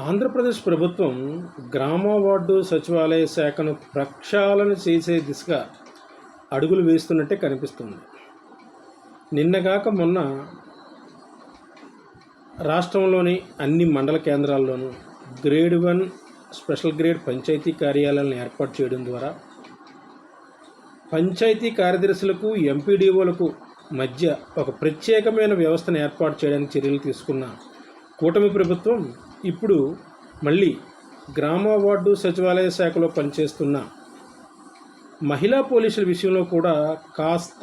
ఆంధ్రప్రదేశ్ ప్రభుత్వం గ్రామ వార్డు సచివాలయ శాఖను ప్రక్షాళన చేసే దిశగా అడుగులు వేస్తున్నట్టే కనిపిస్తుంది. నిన్నగాక మొన్న రాష్ట్రంలోని అన్ని మండల కేంద్రాల్లోనూ గ్రేడ్ 1 స్పెషల్ గ్రేడ్ పంచాయతీ కార్యాలయాలను ఏర్పాటు చేయడం ద్వారా పంచాయతీ కార్యదర్శులకు, ఎంపీడీఓలకు మధ్య ఒక ప్రత్యేకమైన వ్యవస్థను ఏర్పాటు చేయడానికి చర్యలు తీసుకున్న కూటమి ప్రభుత్వం ఇప్పుడు మళ్ళీ గ్రామ వార్డు సచివాలయ శాఖలో పనిచేస్తున్న మహిళా పోలీసుల విషయంలో కూడా కాస్త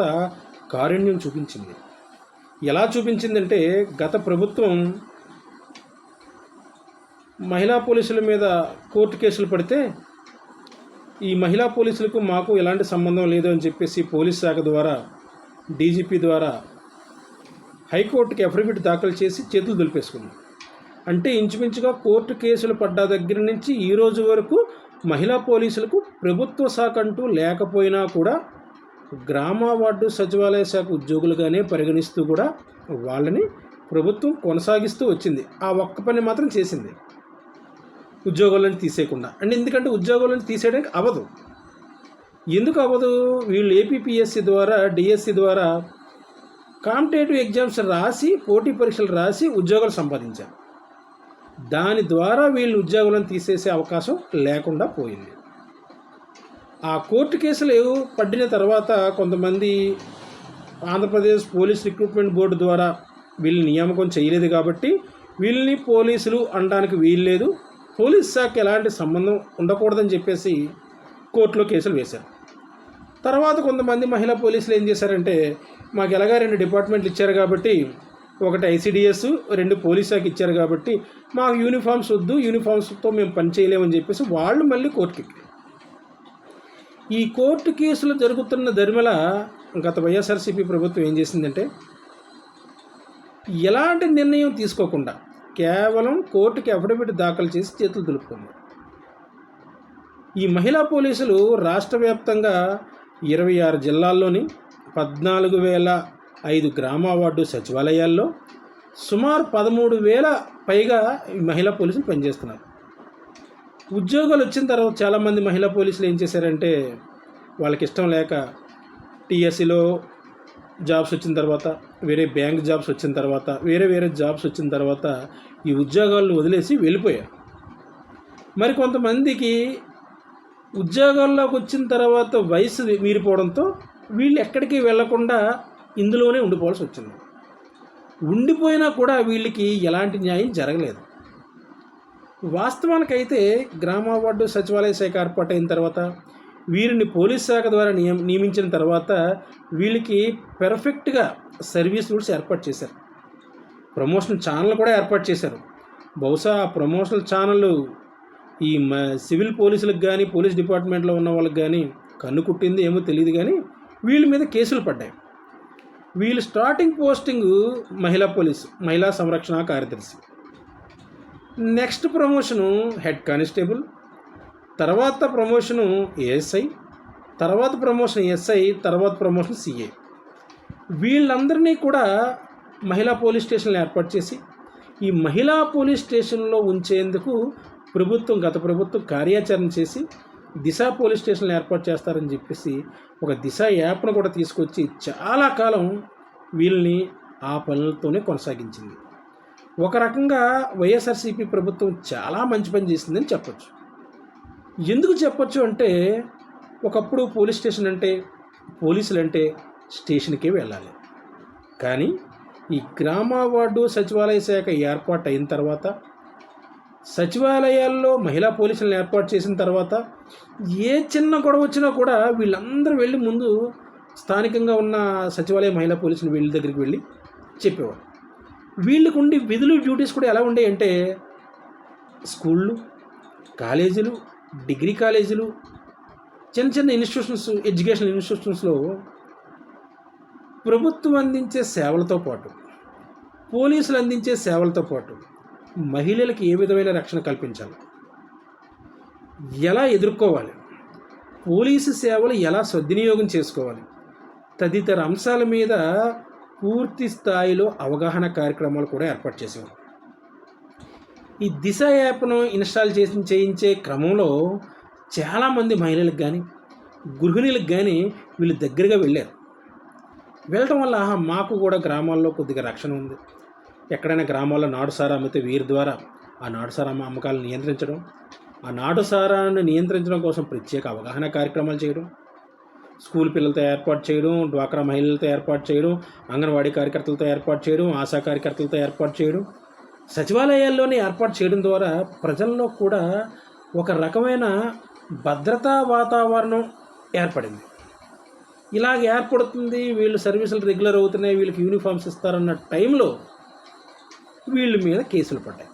కారుణ్యం చూపించింది. ఎలా చూపించిందంటే, గత ప్రభుత్వం మహిళా పోలీసుల మీద కోర్టు కేసులు పడితే ఈ మహిళా పోలీసులకు మాకు ఎలాంటి సంబంధం లేదు అని చెప్పేసి పోలీస్ శాఖ ద్వారా, డీజీపీ ద్వారా హైకోర్టుకి అఫిడవిట్ దాఖలు చేసి చేతులు దులిపేసుకుంది. అంటే ఇంచుమించుగా కోర్టు కేసులు పడ్డ దగ్గర నుంచి ఈ రోజు వరకు మహిళా పోలీసులకు ప్రభుత్వ శాఖ అంటూ లేకపోయినా కూడా గ్రామ వార్డు సచివాలయ శాఖ ఉద్యోగులుగానే పరిగణిస్తూ కూడా వాళ్ళని ప్రభుత్వం కొనసాగిస్తూ వచ్చింది. ఆ ఒక్క పని మాత్రం చేసింది, ఉద్యోగాలను తీసేయకుండా. అండ్ ఎందుకంటే ఉద్యోగాలను తీసేయడానికి అవ్వదు. ఎందుకు అవ్వదు? వీళ్ళు ఏపీపీఎస్సీ ద్వారా, డిఎస్సి ద్వారా కాంపిటేటివ్ ఎగ్జామ్స్ రాసి, పోటీ పరీక్షలు రాసి ఉద్యోగాలు సంపాదించారు. దాని ద్వారా వీళ్ళు ఉద్యోగాలను తీసేసే అవకాశం లేకుండా పోయింది. ఆ కోర్టు కేసులు పడిన తర్వాత కొంతమంది ఆంధ్రప్రదేశ్ పోలీస్ రిక్రూట్మెంట్ బోర్డు ద్వారా వీళ్ళు నియామకం చేయలేదు కాబట్టి వీళ్ళని పోలీసులు అనడానికి వీల్లేదు, పోలీస్ శాఖ ఎలాంటి సంబంధం ఉండకూడదని చెప్పేసి కోర్టులో కేసులు వేశారు. తర్వాత కొంతమంది మహిళా పోలీసులు ఏం చేశారంటే, మాకు ఎలాగా 2 డిపార్ట్మెంట్లు ఇచ్చారు కాబట్టి, ఒకటి ఐసిడిఎస్, 2 పోలీస్ శాఖ ఇచ్చారు కాబట్టి మాకు యూనిఫామ్స్ వద్దు, యూనిఫామ్స్తో మేము పని చేయలేమని చెప్పేసి వాళ్ళు మళ్ళీ కోర్టుకి. ఈ కోర్టు కేసులు జరుగుతున్న దరిమిల గత వైఎస్ఆర్సీపీ ప్రభుత్వం ఏం చేసిందంటే, ఎలాంటి నిర్ణయం తీసుకోకుండా కేవలం కోర్టుకి అఫిడవిట్ దాఖలు చేసి చేతులు దులుపుకుంది. ఈ మహిళా పోలీసులు రాష్ట్ర వ్యాప్తంగా 26 జిల్లాల్లోని 14,005 గ్రామ వార్డు సచివాలయాల్లో సుమారు 13,000 పైగా మహిళా పోలీసులు పనిచేస్తున్నారు. ఉద్యోగాలు వచ్చిన తర్వాత చాలామంది మహిళా పోలీసులు ఏం చేశారంటే, వాళ్ళకి ఇష్టం లేక టీఎస్సీలో జాబ్స్ వచ్చిన తర్వాత, వేరే బ్యాంక్ జాబ్స్ వచ్చిన తర్వాత, వేరే జాబ్స్ వచ్చిన తర్వాత ఈ ఉద్యోగాలను వదిలేసి వెళ్ళిపోయారు. మరి కొంతమందికి ఉద్యోగాల్లోకి వచ్చిన తర్వాత వయసు మీరిపోవడంతో వీళ్ళు ఎక్కడికి వెళ్లకుండా ఇందులోనే ఉండిపోవాల్సి వచ్చింది. ఉండిపోయినా కూడా వీళ్ళకి ఎలాంటి న్యాయం జరగలేదు. వాస్తవానికైతే గ్రామ వార్డు సచివాలయ శాఖ ఏర్పాటైన తర్వాత, వీరిని పోలీస్ శాఖ ద్వారా నియమించిన తర్వాత వీళ్ళకి పెర్ఫెక్ట్గా సర్వీస్ రూల్స్ ఏర్పాటు చేశారు. ప్రమోషన్ ఛానల్ కూడా ఏర్పాటు చేశారు. బహుశా ఆ ప్రమోషనల్ ఛానల్ ఈ సివిల్ పోలీసులకు కానీ, పోలీస్ డిపార్ట్మెంట్లో ఉన్న వాళ్ళకి కానీ కన్ను కుట్టింది ఏమో తెలియదు, కానీ వీళ్ళ మీద కేసులు పడ్డాయి. వీళ్ళు స్టార్టింగ్ పోస్టింగ్ మహిళా పోలీసు, మహిళా సంరక్షణ కార్యదర్శి, నెక్స్ట్ ప్రమోషను హెడ్ కానిస్టేబుల్, తర్వాత ప్రమోషను ఏఎస్ఐ, తర్వాత ప్రమోషన్ ఎస్ఐ, తర్వాత ప్రమోషన్ సిఐ. వీళ్ళందరినీ కూడా మహిళా పోలీస్ స్టేషన్లు ఏర్పాటు చేసి ఈ మహిళా పోలీస్ స్టేషన్లో ఉంచేందుకు గత ప్రభుత్వం కార్యాచరణ చేసి దిశ పోలీస్ స్టేషన్లు ఏర్పాటు చేస్తారని చెప్పేసి ఒక దిశ యాప్ను కూడా తీసుకొచ్చి చాలా కాలం వీళ్ళని ఆ పనులతోనే కొనసాగించింది. ఒక రకంగా వైఎస్ఆర్సీపీ ప్రభుత్వం చాలా మంచి పని చేసిందని చెప్పచ్చు. ఎందుకు చెప్పచ్చు అంటే, ఒకప్పుడు పోలీస్ స్టేషన్ అంటే, పోలీసులు అంటే స్టేషన్కే వెళ్ళాలి. కానీ ఈ గ్రామ వార్డు సచివాలయ శాఖ ఏర్పాటు అయిన తర్వాత, సచివాలయాల్లో మహిళా పోలీసులను ఏర్పాటు చేసిన తర్వాత ఏ చిన్న గొడవ వచ్చినా కూడా వీళ్ళందరూ వెళ్ళి ముందు స్థానికంగా ఉన్న సచివాలయ మహిళా పోలీసులు వీళ్ళ దగ్గరికి వెళ్ళి చెప్పేవారు. వీళ్ళకు ఉండి విధులు, డ్యూటీస్ కూడా ఎలా ఉండేయంటే, స్కూళ్ళు, కాలేజీలు, డిగ్రీ కాలేజీలు, చిన్న ఇన్స్టిట్యూషన్స్, ఎడ్యుకేషనల్ ఇన్స్టిట్యూషన్స్లో ప్రభుత్వం అందించే సేవలతో పాటు, పోలీసులు అందించే సేవలతో పాటు మహిళలకు ఏ విధమైన రక్షణ కల్పించాలి, ఎలా ఎదుర్కోవాలి, పోలీసు సేవలు ఎలా సద్వినియోగం చేసుకోవాలి, తదితర అంశాల మీద పూర్తి స్థాయిలో అవగాహన కార్యక్రమాలు కూడా ఏర్పాటు చేసేవారు. ఈ దిశ యాప్ను ఇన్స్టాల్ చేయించే క్రమంలో చాలామంది మహిళలకు కానీ గృహిణులకు కానీ వీళ్ళు దగ్గరగా వెళ్ళారు. వెళ్ళటం వల్ల మాకు కూడా గ్రామాల్లో కొద్దిగా రక్షణ ఉంది. ఎక్కడైనా గ్రామాల్లో నాటుసారా అమ్మితే వీరి ద్వారా ఆ నాటుసారా అమ్మకాలను నియంత్రించడం, ఆ నాటుసారాన్ని నియంత్రించడం కోసం ప్రత్యేక అవగాహన కార్యక్రమాలు చేయడం, స్కూల్ పిల్లలతో ఏర్పాటు చేయడం, డ్వాక్రా మహిళలతో ఏర్పాటు చేయడం, అంగన్వాడీ కార్యకర్తలతో ఏర్పాటు చేయడం, ఆశా కార్యకర్తలతో ఏర్పాటు చేయడం, సచివాలయాల్లోనే ఏర్పాటు చేయడం ద్వారా ప్రజల్లో కూడా ఒక రకమైన భద్రతా వాతావరణం ఏర్పడింది. ఇలాగ ఏర్పడుతుంది, వీళ్ళు సర్వీసులు రెగ్యులర్ అవుతున్నాయి, వీళ్ళకి యూనిఫామ్స్ ఇస్తారన్న టైంలో వీళ్ళ మీద కేసులు పడ్డాయి.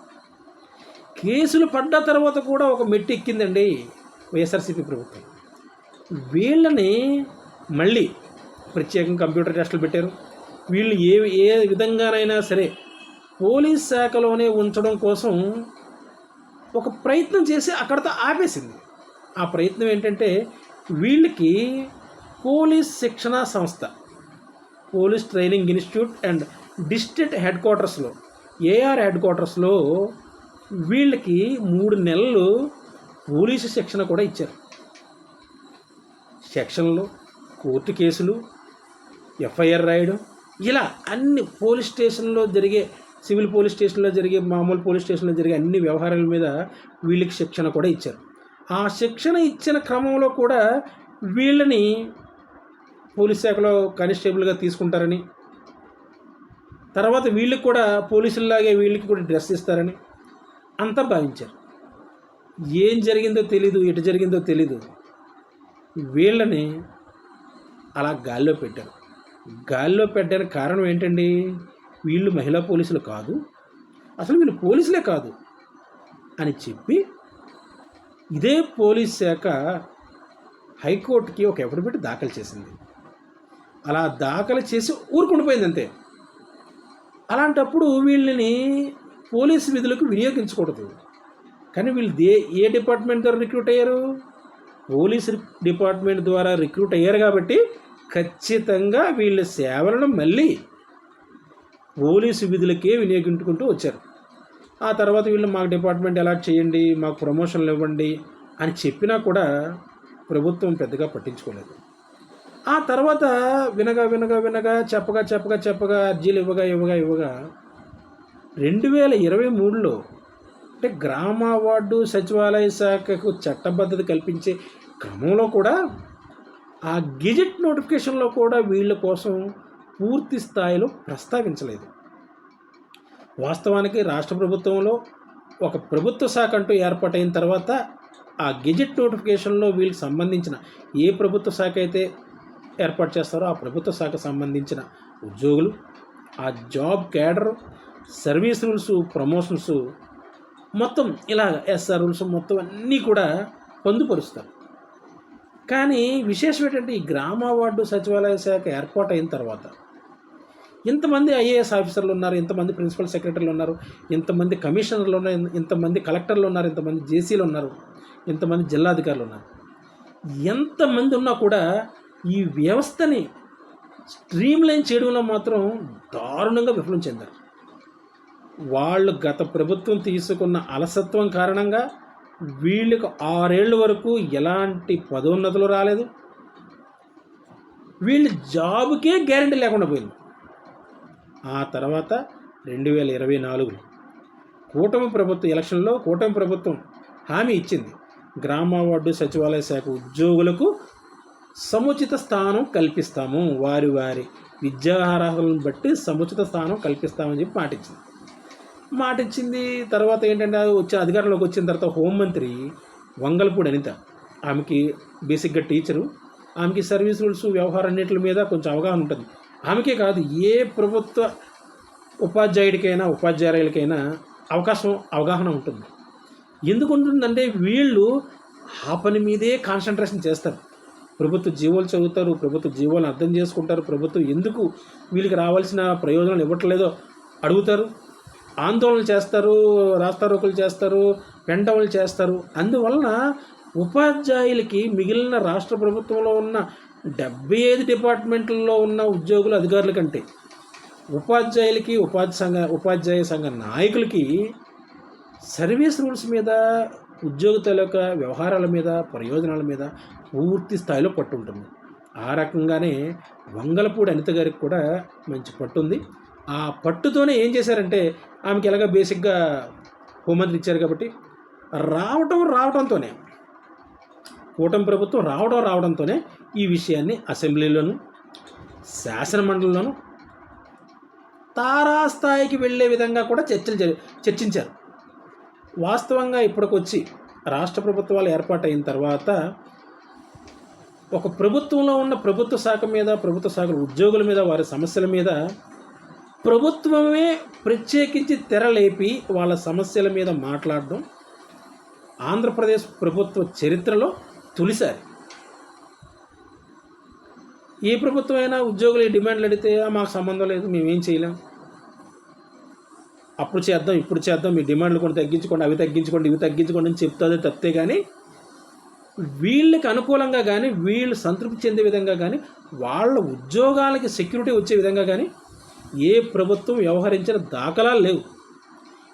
కేసులు పడ్డ తర్వాత కూడా ఒక మెట్టు ఎక్కిందండి వైఎస్ఆర్సీపీ ప్రభుత్వం. వీళ్ళని మళ్ళీ ప్రత్యేకంగా కంప్యూటర్ టెస్టులు పెట్టారు. వీళ్ళు ఏ విధంగానైనా సరే పోలీస్ శాఖలోనే ఉంచడం కోసం ఒక ప్రయత్నం చేసి అక్కడితో ఆపేసింది. ఆ ప్రయత్నం ఏంటంటే వీళ్ళకి పోలీస్ శిక్షణా సంస్థ, police training institute and district head క్వార్టర్స్లో, ఏఆర్ హెడ్ క్వార్టర్స్లో వీళ్ళకి 3 నెలలు పోలీసు శిక్షణ కూడా ఇచ్చారు. సెక్షన్లు, కోర్టు కేసులు, ఎఫ్ఐఆర్ రాయడం, ఇలా అన్ని పోలీస్ స్టేషన్లో జరిగే, సివిల్ పోలీస్ స్టేషన్లో జరిగే, మామూలు పోలీస్ స్టేషన్లో జరిగే అన్ని వ్యవహారాల మీద వీళ్ళకి శిక్షణ కూడా ఇచ్చారు. ఆ శిక్షణ ఇచ్చిన క్రమంలో కూడా వీళ్ళని పోలీస్ శాఖలో కానిస్టేబుల్గా తీసుకుంటారని, తర్వాత వీళ్ళకి కూడా పోలీసుల్లాగే వీళ్ళకి కూడా డ్రెస్ ఇస్తారని అంతా భావించారు. ఏం జరిగిందో తెలీదు, ఎటు జరిగిందో తెలీదు. వీళ్ళని అలా గాల్లో పెట్టారు. గాల్లో పెట్టడానికి కారణం ఏంటండి? వీళ్ళు మహిళా పోలీసులు కాదు, అసలు వీళ్ళు పోలీసులే కాదు అని చెప్పి ఇదే పోలీస్ శాఖ హైకోర్టుకి ఒక అఫిడవిట్ దాఖలు చేసింది. అలా దాఖలు చేసి ఊరుకుండిపోయింది అంతే. అలాంటప్పుడు వీళ్ళని పోలీసు విధులకు వినియోగించకూడదు. కానీ వీళ్ళు ఏ డిపార్ట్మెంట్ ద్వారా రిక్రూట్ అయ్యారు? పోలీసు డిపార్ట్మెంట్ ద్వారా రిక్రూట్ అయ్యారు కాబట్టి ఖచ్చితంగా వీళ్ళ సేవలను మళ్ళీ పోలీసు విధులకే వినియోగించుకుంటూ వచ్చారు. ఆ తర్వాత వీళ్ళు మాకు డిపార్ట్మెంట్ అలాట్ చేయండి, మాకు ప్రమోషన్లు ఇవ్వండి అని చెప్పినా కూడా ప్రభుత్వం పెద్దగా పట్టించుకోలేదు. ఆ తర్వాత వినగా చెప్పగా అర్జీలు ఇవ్వగా 2023లో అంటే గ్రామ వార్డు సచివాలయ శాఖకు చట్టబద్ధత కల్పించే క్రమంలో కూడా ఆ గెజెట్ నోటిఫికేషన్లో కూడా వీళ్ళ కోసం పూర్తి స్థాయిలో ప్రస్తావించలేదు. వాస్తవానికి రాష్ట్ర ప్రభుత్వంలో ఒక ప్రభుత్వ శాఖ అంటూ ఏర్పాటైన తర్వాత ఆ గెజెట్ నోటిఫికేషన్లో వీళ్ళకి సంబంధించిన ఏ ప్రభుత్వ శాఖ అయితే ఏర్పాటు చేస్తారో ఆ ప్రభుత్వ శాఖకు సంబంధించిన ఉద్యోగులు, ఆ job cadre, service rules, promotions మొత్తం ఇలా ఎస్ఆర్ రూల్స్ మొత్తం అన్నీ కూడా పొందుపరుస్తారు. కానీ విశేషం ఏంటంటే ఈ గ్రామ వార్డు సచివాలయ శాఖ ఏర్పాటు అయిన తర్వాత ఇంతమంది ఐఏఎస్ ఆఫీసర్లు ఉన్నారు, ఇంతమంది ప్రిన్సిపల్ సెక్రటరీలు ఉన్నారు, ఇంతమంది కమిషనర్లు ఉన్నారు, ఇంతమంది కలెక్టర్లు ఉన్నారు, ఇంతమంది జేసీలు ఉన్నారు, ఇంతమంది జిల్లాధికారులు ఉన్నారు. ఎంతమంది ఉన్నా కూడా ఈ వ్యవస్థని స్ట్రీమ్లైన్ చేయడంలో మాత్రం దారుణంగా విఫలం చెందారు. వాళ్ళు గత ప్రభుత్వం తీసుకున్న అలసత్వం కారణంగా వీళ్ళకు 6 ఏళ్ళ వరకు ఎలాంటి పదోన్నతులు రాలేదు. వీళ్ళు జాబుకే గ్యారెంటీ లేకుండా పోయింది. ఆ తర్వాత 2024 కూటమి ప్రభుత్వం ఎలక్షన్లో కూటమి ప్రభుత్వం హామీ ఇచ్చింది, గ్రామ వార్డు సచివాలయ శాఖ ఉద్యోగులకు సముచిత స్థానం కల్పిస్తాము, వారి విద్యార్హతలను బట్టి సముచిత స్థానం కల్పిస్తామని చెప్పి మాటిచ్చింది. తర్వాత ఏంటంటే అధికారంలోకి వచ్చిన తర్వాత హోంమంత్రి వంగలపూడి అనిత, ఆమెకి బేసిక్గా టీచరు, ఆమెకి సర్వీస్ రూల్స్ వ్యవహారాన్నిటి మీద కొంచెం అవగాహన ఉంటుంది. ఆమెకే కాదు, ఏ ప్రభుత్వ ఉపాధ్యాయులకైనా అవగాహన ఉంటుంది. ఎందుకు ఉంటుందంటే వీళ్ళు ఆ పని మీదే కాన్సన్ట్రేషన్ చేస్తారు. ప్రభుత్వ జీవోలు చదువుతారు, ప్రభుత్వ జీవోలను అర్థం చేసుకుంటారు, ప్రభుత్వం ఎందుకు వీళ్ళకి రావాల్సిన ప్రయోజనాలు ఇవ్వట్లేదో అడుగుతారు, ఆందోళనలు చేస్తారు, రాస్తారోకులు చేస్తారు, పెంటవులు చేస్తారు. అందువలన ఉపాధ్యాయులకి మిగిలిన రాష్ట్ర ప్రభుత్వంలో ఉన్న 75 డిపార్ట్మెంట్లలో ఉన్న ఉద్యోగుల అధికారుల కంటే ఉపాధ్యాయులకి ఉపాధ్యాయ సంఘ నాయకులకి సర్వీస్ రూల్స్ మీద, ఉద్యోగ తాలూకా వ్యవహారాల మీద, ప్రయోజనాల మీద పూర్తి స్థాయిలో పట్టు ఉంటుంది. ఆ రకంగానే వంగలపూడి అనిత గారికి కూడా మంచి పట్టు ఉంది. ఆ పట్టుతోనే ఏం చేశారంటే, ఆమెకి ఎలాగ బేసిక్గా హోంమంత్రి ఇచ్చారు కాబట్టి రావడంతోనే, కూటమి ప్రభుత్వం రావడంతోనే ఈ విషయాన్ని అసెంబ్లీలోను, శాసనమండలిలోను తారాస్థాయికి వెళ్ళే విధంగా కూడా చర్చించారు. వాస్తవంగా ఇప్పటికొచ్చి రాష్ట్ర ప్రభుత్వాలు ఏర్పాటైన తర్వాత ఒక ప్రభుత్వంలో ఉన్న ప్రభుత్వ శాఖ మీద, ప్రభుత్వ శాఖల ఉద్యోగుల మీద, వారి సమస్యల మీద ప్రభుత్వమే ప్రత్యేకించి తెరలేపి వాళ్ళ సమస్యల మీద మాట్లాడడం ఆంధ్రప్రదేశ్ ప్రభుత్వ చరిత్రలో తొలిసారి. ఏ ప్రభుత్వం అయినా ఉద్యోగులు ఈ డిమాండ్లు అడిగితే మాకు సంబంధం లేదు, మేమేం చేయలేం, అప్పుడు చేద్దాం, ఇప్పుడు చేద్దాం, మీ డిమాండ్లు కొన్ని తగ్గించుకోండి, అవి తగ్గించుకోండి, ఇవి తగ్గించుకోండి అని చెప్తుంది తప్పితే కానీ వీళ్ళకి అనుకూలంగా కానీ, వీళ్ళు సంతృప్తి చెందే విధంగా కానీ, వాళ్ళ ఉద్యోగాలకి సెక్యూరిటీ వచ్చే విధంగా కానీ ఏ ప్రభుత్వం వ్యవహరించిన దాఖలాలు లేవు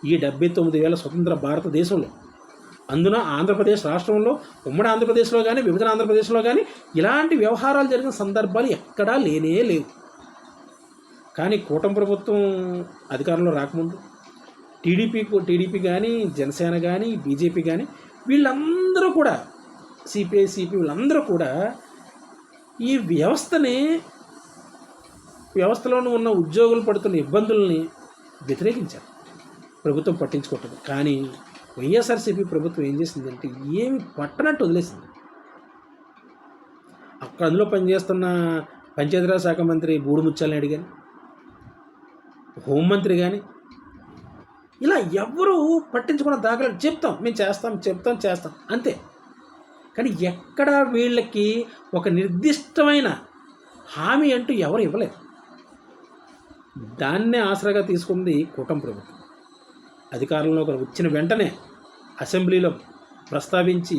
ఈ 79,000 స్వతంత్ర భారతదేశంలో. అందున ఆంధ్రప్రదేశ్ రాష్ట్రంలో, ఉమ్మడి ఆంధ్రప్రదేశ్లో కానీ, విభజన ఆంధ్రప్రదేశ్లో కానీ ఇలాంటి వ్యవహారాలు జరిగిన సందర్భాలు ఎక్కడా లేనే లేవు. కానీ కూటమి ప్రభుత్వం అధికారంలో రాకముందు టీడీపీ కానీ, జనసేన కానీ, బీజేపీ కానీ వీళ్ళందరూ కూడా, సిపిఐ, సిపి వీళ్ళందరూ కూడా ఈ వ్యవస్థలోనూ ఉన్న ఉద్యోగులు పడుతున్న ఇబ్బందుల్ని వ్యతిరేకించారు. ప్రభుత్వం పట్టించుకోవట్లేదు. కానీ వైఎస్ఆర్సీపీ ప్రభుత్వం ఏం చేసిందంటే ఏమి పట్టనట్టు వదిలేసింది. అందులో పనిచేస్తున్న పంచాయతీరాజ్ శాఖ మంత్రి బూడిముత్యాలనాయుడు కానీ, హోంమంత్రి కానీ ఇలా ఎవరు పట్టించుకున్న దాఖలు చెప్తాం, మేము చేస్తాం అంతే. కానీ ఎక్కడా వీళ్ళకి ఒక నిర్దిష్టమైన హామీ అంటూ ఎవరు ఇవ్వలేదు. దాన్నే ఆసరాగా తీసుకుంది కూటమి ప్రభుత్వం. అధికారంలోకి వచ్చిన వెంటనే అసెంబ్లీలో ప్రస్తావించి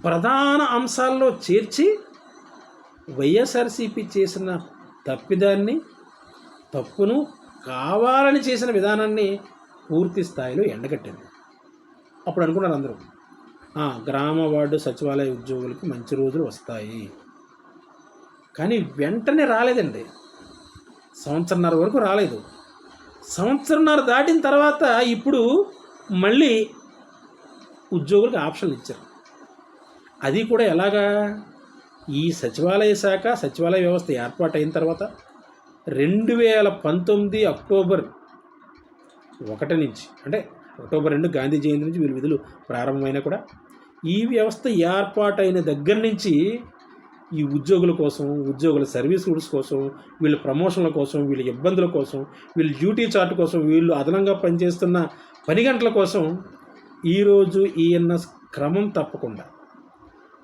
ప్రధాన అంశాల్లో చేర్చి వైఎస్ఆర్సీపీ చేసిన తప్పును కావాలని చేసిన విధానాన్ని పూర్తి స్థాయిలో ఎండగట్టింది. అప్పుడు అనుకున్నారు అందరూ, గ్రామ వార్డు సచివాలయ ఉద్యోగులకి మంచి రోజులు వస్తాయి. కానీ వెంటనే రాలేదండి. సంవత్సరన్నర వరకు రాలేదు. సంవత్సరన్నర దాటిన తర్వాత ఇప్పుడు మళ్ళీ ఉద్యోగులకు ఆప్షన్లు ఇచ్చారు. అది కూడా ఎలాగా, ఈ సచివాలయ వ్యవస్థ ఏర్పాటైన తర్వాత 2019 అక్టోబర్ 1 నుంచి, అంటే అక్టోబర్ 2 గాంధీ జయంతి నుంచి వీళ్ళ విధులు ప్రారంభమైనా కూడా ఈ వ్యవస్థ ఏర్పాటైన దగ్గర నుంచి ఈ ఉద్యోగుల కోసం, ఉద్యోగుల సర్వీస్ రూల్స్ కోసం, వీళ్ళ ప్రమోషన్ల కోసం, వీళ్ళ ఇబ్బందుల కోసం, వీళ్ళ డ్యూటీ చార్ట్ కోసం, వీళ్ళు అదనంగా పనిచేస్తున్న పని గంటల కోసం ఈరోజు ఈఎన్ఎస్ క్రమం తప్పకుండా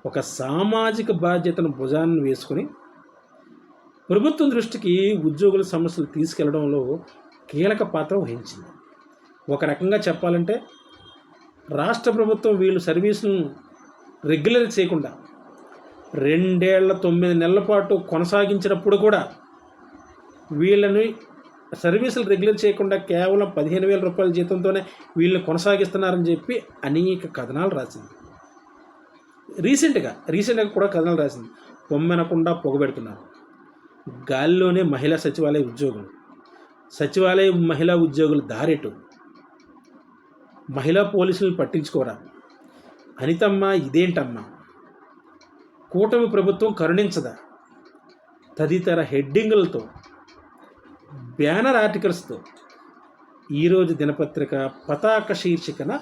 ఒక సామాజిక బాధ్యతను భుజాన్ని వేసుకుని ప్రభుత్వం దృష్టికి ఉద్యోగుల సమస్యలు తీసుకెళ్లడంలో కీలక పాత్ర వహించింది. ఒక రకంగా చెప్పాలంటే రాష్ట్ర ప్రభుత్వం వీళ్ళు సర్వీసును రెగ్యులర్ చేయకుండా 2 ఏళ్ల 9 నెలల పాటు కొనసాగించినప్పుడు కూడా వీళ్ళని సర్వీసులు రెగ్యులర్ చేయకుండా కేవలం 15,000 రూపాయల జీతంతోనే వీళ్ళని కొనసాగిస్తున్నారని చెప్పి అనేక కథనాలు రాసింది. రీసెంట్గా కూడా కథనాలు రాసింది. పొమ్మెనకుండా పొగబెడుతున్నారు. గాలిలోనే మహిళా మహిళా ఉద్యోగులు దారెటు, మహిళా పోలీసులను పట్టించుకోరా, అనితమ్మ ఇదేంటమ్మా, కూటమి ప్రభుత్వం కరుణించదా, తదితర హెడ్డింగులతో, బ్యానర్ ఆర్టికల్స్తో ఈరోజు దినపత్రిక పతాక శీర్షికన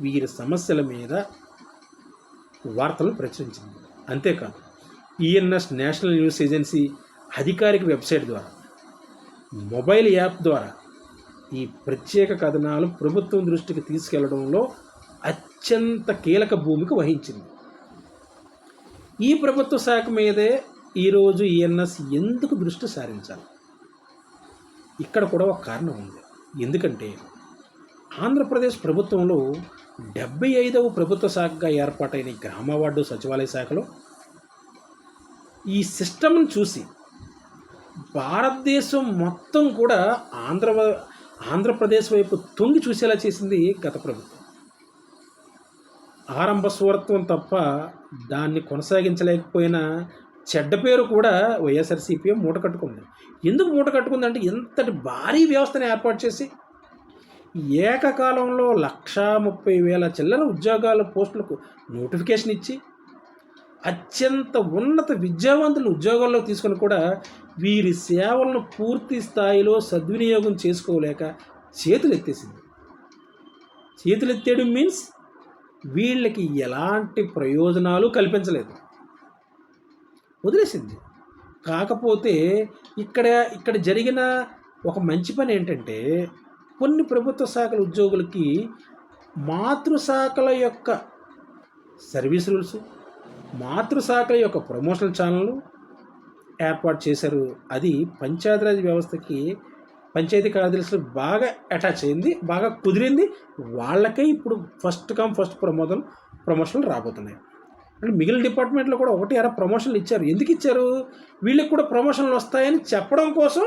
వీరి సమస్యల మీద వార్తలు ప్రచురించింది. అంతేకాదు ఈఎన్ఎస్ నేషనల్ న్యూస్ ఏజెన్సీ అధికారిక వెబ్సైట్ ద్వారా, మొబైల్ యాప్ ద్వారా ఈ ప్రత్యేక కథనాలు ప్రభుత్వం దృష్టికి తీసుకెళ్లడంలో అత్యంత కీలక భూమిక వహించింది. ఈ ప్రభుత్వ శాఖ మీదే ఈరోజు ఈఎన్ఎస్ ఎందుకు దృష్టి సారించాలి? ఇక్కడ కూడా ఒక కారణం ఉంది. ఎందుకంటే ఆంధ్రప్రదేశ్ ప్రభుత్వంలో 75వ ప్రభుత్వ శాఖగా ఏర్పాటైన గ్రామ వార్డు సచివాలయ శాఖలో ఈ సిస్టమ్ని చూసి భారతదేశం మొత్తం కూడా ఆంధ్రప్రదేశ్ వైపు తొంగి చూసేలా చేసింది గత ప్రభుత్వం. ఆరంభ స్వరత్వం తప్ప దాన్ని కొనసాగించలేకపోయిన చెడ్డ పేరు కూడా వైఎస్ఆర్సీపీ మూట కట్టుకుంది. ఎందుకు మూట కట్టుకుందంటే ఇంతటి భారీ వ్యవస్థను ఏర్పాటు చేసి ఏకకాలంలో 1,30,000 చిల్లర ఉద్యోగాల పోస్టులకు నోటిఫికేషన్ ఇచ్చి అత్యంత ఉన్నత విద్యావంతులను ఉద్యోగాల్లో తీసుకొని కూడా వీరి సేవలను పూర్తి స్థాయిలో సద్వినియోగం చేసుకోలేక చేతులెత్తేసింది. చేతులెత్తేయడం మీన్స్ వీళ్ళకి ఎలాంటి ప్రయోజనాలు కల్పించలేదు, వదిలేసింది. కాకపోతే ఇక్కడ జరిగిన ఒక మంచి పని ఏంటంటే కొన్ని ప్రభుత్వ శాఖల ఉద్యోగులకి మాతృశాఖల యొక్క సర్వీస్ రూల్స్, మాతృశాఖల యొక్క ప్రమోషనల్ ఛానళ్ళు ఏర్పాటు చేశారు. అది పంచాయతీరాజ్ వ్యవస్థకి, పంచాయతీ కార్యదర్శులు బాగా అటాచ్ అయింది, బాగా కుదిరింది. వాళ్ళకే ఇప్పుడు ఫస్ట్ కమ్ ఫస్ట్ ప్రమోషన్లు రాబోతున్నాయి. అంటే మిగిలిన డిపార్ట్మెంట్లో కూడా 1-2 ప్రమోషన్లు ఇచ్చారు. ఎందుకు ఇచ్చారు? వీళ్ళకి కూడా ప్రమోషన్లు వస్తాయని చెప్పడం కోసం,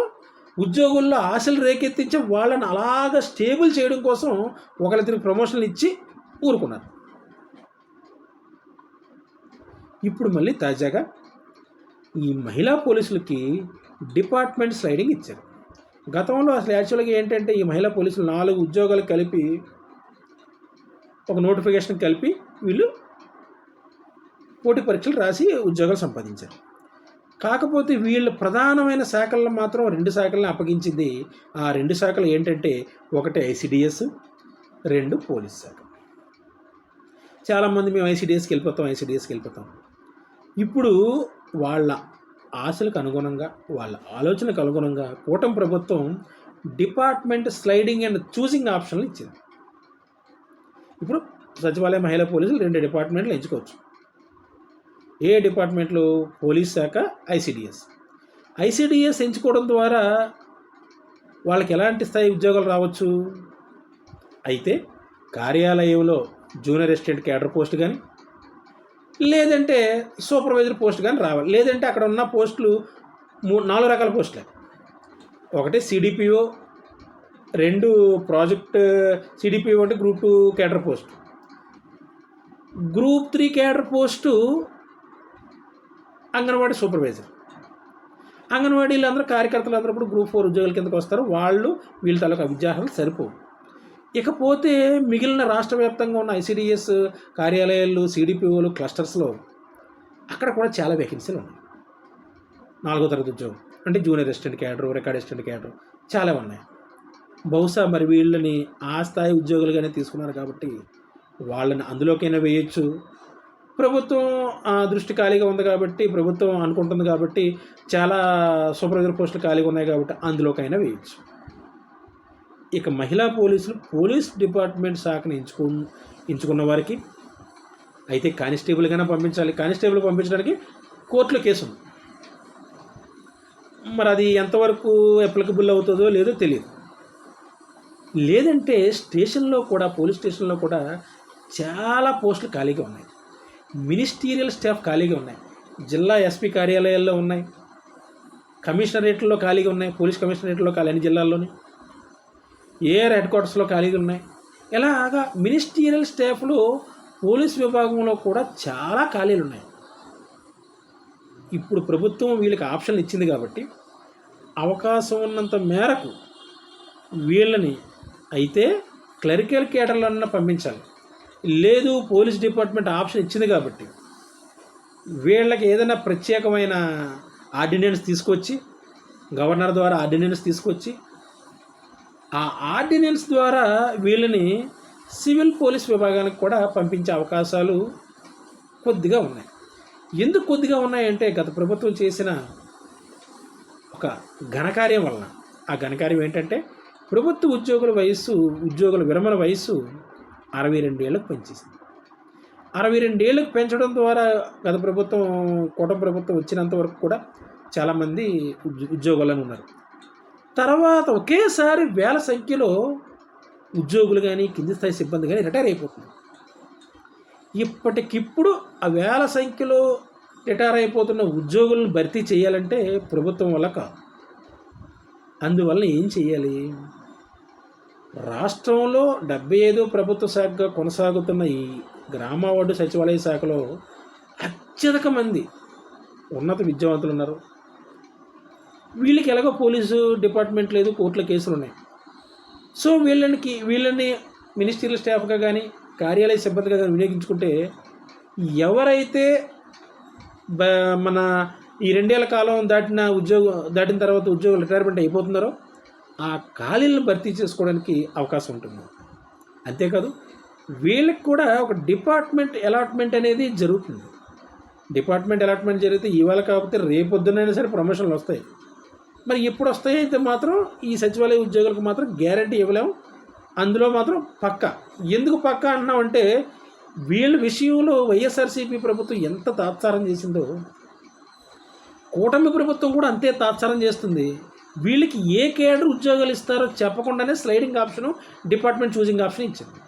ఉద్యోగుల్లో ఆశలు రేకెత్తించి వాళ్ళని అలాగ స్టేబుల్ చేయడం కోసం 1-2 ప్రమోషన్లు ఇచ్చి ఊరుకున్నారు. ఇప్పుడు మళ్ళీ తాజాగా ఈ మహిళా పోలీసులకి డిపార్ట్మెంట్ స్లైడింగ్ ఇచ్చారు. గతంలో అసలు యాక్చువల్గా ఏంటంటే ఈ మహిళా పోలీసులు 4 ఉద్యోగాలు కలిపి ఒక నోటిఫికేషన్ కలిపి వీళ్ళు పోటీ పరీక్షలు రాసి ఉద్యోగాలు సంపాదించారు. కాకపోతే వీళ్ళు ప్రధానమైన శాఖలను మాత్రం 2 శాఖలను అప్పగించింది. ఆ 2 శాఖలు ఏంటంటే ఒకటి ఐసిడిఎస్, 2 పోలీస్ శాఖ. చాలామంది మేము ఐసిడిఎస్కి వెళ్ళిపోతాం. ఇప్పుడు వాళ్ళ ఆశలకు అనుగుణంగా, వాళ్ళ ఆలోచనకు అనుగుణంగా కూటమి ప్రభుత్వం డిపార్ట్మెంట్ స్లైడింగ్ అండ్ చూసింగ్ ఆప్షన్లు ఇచ్చింది. ఇప్పుడు సచివాలయ మహిళా పోలీసులు 2 డిపార్ట్మెంట్లు ఎంచుకోవచ్చు. ఏ డిపార్ట్మెంట్లు? పోలీస్ శాఖ, ఐసిడిఎస్ ఎంచుకోవడం ద్వారా వాళ్ళకి ఎలాంటి స్థాయి ఉద్యోగాలు రావచ్చు? అయితే కార్యాలయంలో జూనియర్ అసిస్టెంట్ క్యాడర్ పోస్ట్ కానీ, లేదంటే సూపర్వైజర్ పోస్ట్ కానీ రావాలి. లేదంటే అక్కడ ఉన్న పోస్టులు 4 రకాల పోస్టులే. ఒకటి సిడిపిఓ, 2 ప్రాజెక్ట్ సిడిపిఓ అంటే group 2 cadre post, group 3 cadre post anganwadi supervisor. అంగన్వాడీలు అందరూ కార్యకర్తలు అందరూ కూడా గ్రూప్ 4 ఉద్యోగుల కిందకు వస్తారు. వీళ్ళ తాలూకా విద్యార్హతలు సరిపోవు. ఇకపోతే మిగిలిన రాష్ట్ర వ్యాప్తంగా ఉన్న ఐసిడిఎస్ కార్యాలయాలు, సిడిపిఓలు, క్లస్టర్స్లో అక్కడ కూడా చాలా వేకెన్సీలు ఉన్నాయి. 4వ తరగతి ఉద్యోగం అంటే junior assistant cadre, record assistant cadre చాలా ఉన్నాయి. బహుశా మరి వీళ్ళని ఆ స్థాయి ఉద్యోగులుగానే తీసుకున్నారు కాబట్టి వాళ్ళని అందులోకైనా వేయచ్చు. ప్రభుత్వం దృష్టి ఖాళీగా ఉంది కాబట్టి, ప్రభుత్వం అనుకుంటుంది కాబట్టి, చాలా సూపర్వైజర్ పోస్టులు ఖాళీగా ఉన్నాయి కాబట్టి అందులోకైనా వేయచ్చు. ఇక మహిళా పోలీసులు పోలీస్ డిపార్ట్మెంట్ శాఖను ఎంచుకున్న వారికి అయితే కానిస్టేబుల్గానే పంపించాలి. కానిస్టేబుల్ పంపించడానికి కోర్టులో కేసు ఉంది. మరి అది ఎంతవరకు అప్లికబుల్ అవుతుందో లేదో తెలియదు. లేదంటే స్టేషన్లో కూడా, పోలీస్ స్టేషన్లో కూడా చాలా పోస్టులు ఖాళీగా ఉన్నాయి. మినిస్టీరియల్ స్టాఫ్ ఖాళీగా ఉన్నాయి. జిల్లా ఎస్పీ కార్యాలయాల్లో ఉన్నాయి, కమిషనరేట్లో ఖాళీగా ఉన్నాయి, పోలీస్ కమిషనరేట్లో అన్ని జిల్లాల్లోని, ఏఆర్ హెడ్ క్వార్టర్స్లో ఖాళీగా ఉన్నాయి. ఇలాగా మినిస్టీరియల్ స్టాఫ్లో పోలీస్ విభాగంలో కూడా చాలా ఖాళీలు ఉన్నాయి. ఇప్పుడు ప్రభుత్వం వీళ్ళకి ఆప్షన్లు ఇచ్చింది కాబట్టి అవకాశం ఉన్నంత మేరకు వీళ్ళని అయితే క్లరికల్ కేడర్లన్నా పంపించాలి. లేదు, పోలీస్ డిపార్ట్మెంట్ ఆప్షన్ ఇచ్చింది కాబట్టి వీళ్ళకి ఏదైనా ప్రత్యేకమైన ఆర్డినెన్స్ తీసుకొచ్చి, గవర్నర్ ద్వారా ఆర్డినెన్స్ తీసుకొచ్చి, ఆ ఆర్డినెన్స్ ద్వారా వీళ్ళని సివిల్ పోలీస్ విభాగానికి కూడా పంపించే అవకాశాలు కొద్దిగా ఉన్నాయి. ఎందుకు కొద్దిగా ఉన్నాయంటే గత ప్రభుత్వం చేసిన ఒక ఘనకార్యం వలన. ఆ ఘనకార్యం ఏంటంటే ప్రభుత్వ ఉద్యోగుల విరమణ వయస్సు 62 ఏళ్ళకు పెంచేసింది. 62 ఏళ్ళకు పెంచడం ద్వారా గత ప్రభుత్వం, కూటమి ప్రభుత్వం వచ్చినంత వరకు కూడా చాలామంది ఉద్యోగులను ఉన్నారు. తర్వాత ఒకేసారి వేల సంఖ్యలో ఉద్యోగులు కానీ, కింది స్థాయి సిబ్బంది కానీ రిటైర్ అయిపోతున్నారు. ఇప్పటికిప్పుడు ఆ వేల సంఖ్యలో రిటైర్ అయిపోతున్న ఉద్యోగులను భర్తీ చేయాలంటే ప్రభుత్వం వల్ల కాదు. అందువల్ల ఏం చేయాలి? రాష్ట్రంలో 75 ప్రభుత్వ శాఖగా కొనసాగుతున్న ఈ గ్రామ వార్డు సచివాలయ శాఖలో అత్యధిక మంది ఉన్నత విద్యావంతులు ఉన్నారు. వీళ్ళకి ఎలాగో పోలీసు డిపార్ట్మెంట్ లేదు, కోర్టుల కేసులు ఉన్నాయి. సో వీళ్ళని మినిస్ట్రియల్ స్టాఫ్గా కానీ కార్యాలయ సిబ్బందిగా కానీ వినియోగించుకుంటే ఎవరైతే మన ఈ 2 ఏళ్ల కాలం దాటిన తర్వాత ఉద్యోగులు రిటైర్మెంట్ అయిపోతున్నారో ఆ ఖాళీలను భర్తీ చేసుకోవడానికి అవకాశం ఉంటుంది. అంతేకాదు వీళ్ళకి కూడా ఒక డిపార్ట్మెంట్ అలాట్మెంట్ అనేది జరుగుతుంది. డిపార్ట్మెంట్ అలాట్మెంట్ జరిగితే ఇవాళ కాకపోతే రేపొద్దునైనా సరే ప్రమోషన్లు వస్తాయి. మరి ఎప్పుడు వస్తాయి అయితే మాత్రం ఈ సచివాలయ ఉద్యోగులకు మాత్రం గ్యారంటీ ఇవ్వలేము. అందులో మాత్రం పక్కా. ఎందుకు పక్కా అంటున్నామంటే వీళ్ళ విషయంలో వైఎస్ఆర్సీపీ ప్రభుత్వం ఎంత తాత్సారం చేసిందో కూటమి ప్రభుత్వం కూడా అంతే తాత్సారం చేస్తుంది. వీళ్ళకి ఏ కేడర్ ఉద్యోగాలు ఇస్తారో చెప్పకుండానే sliding option, department choosing option ఇచ్చింది.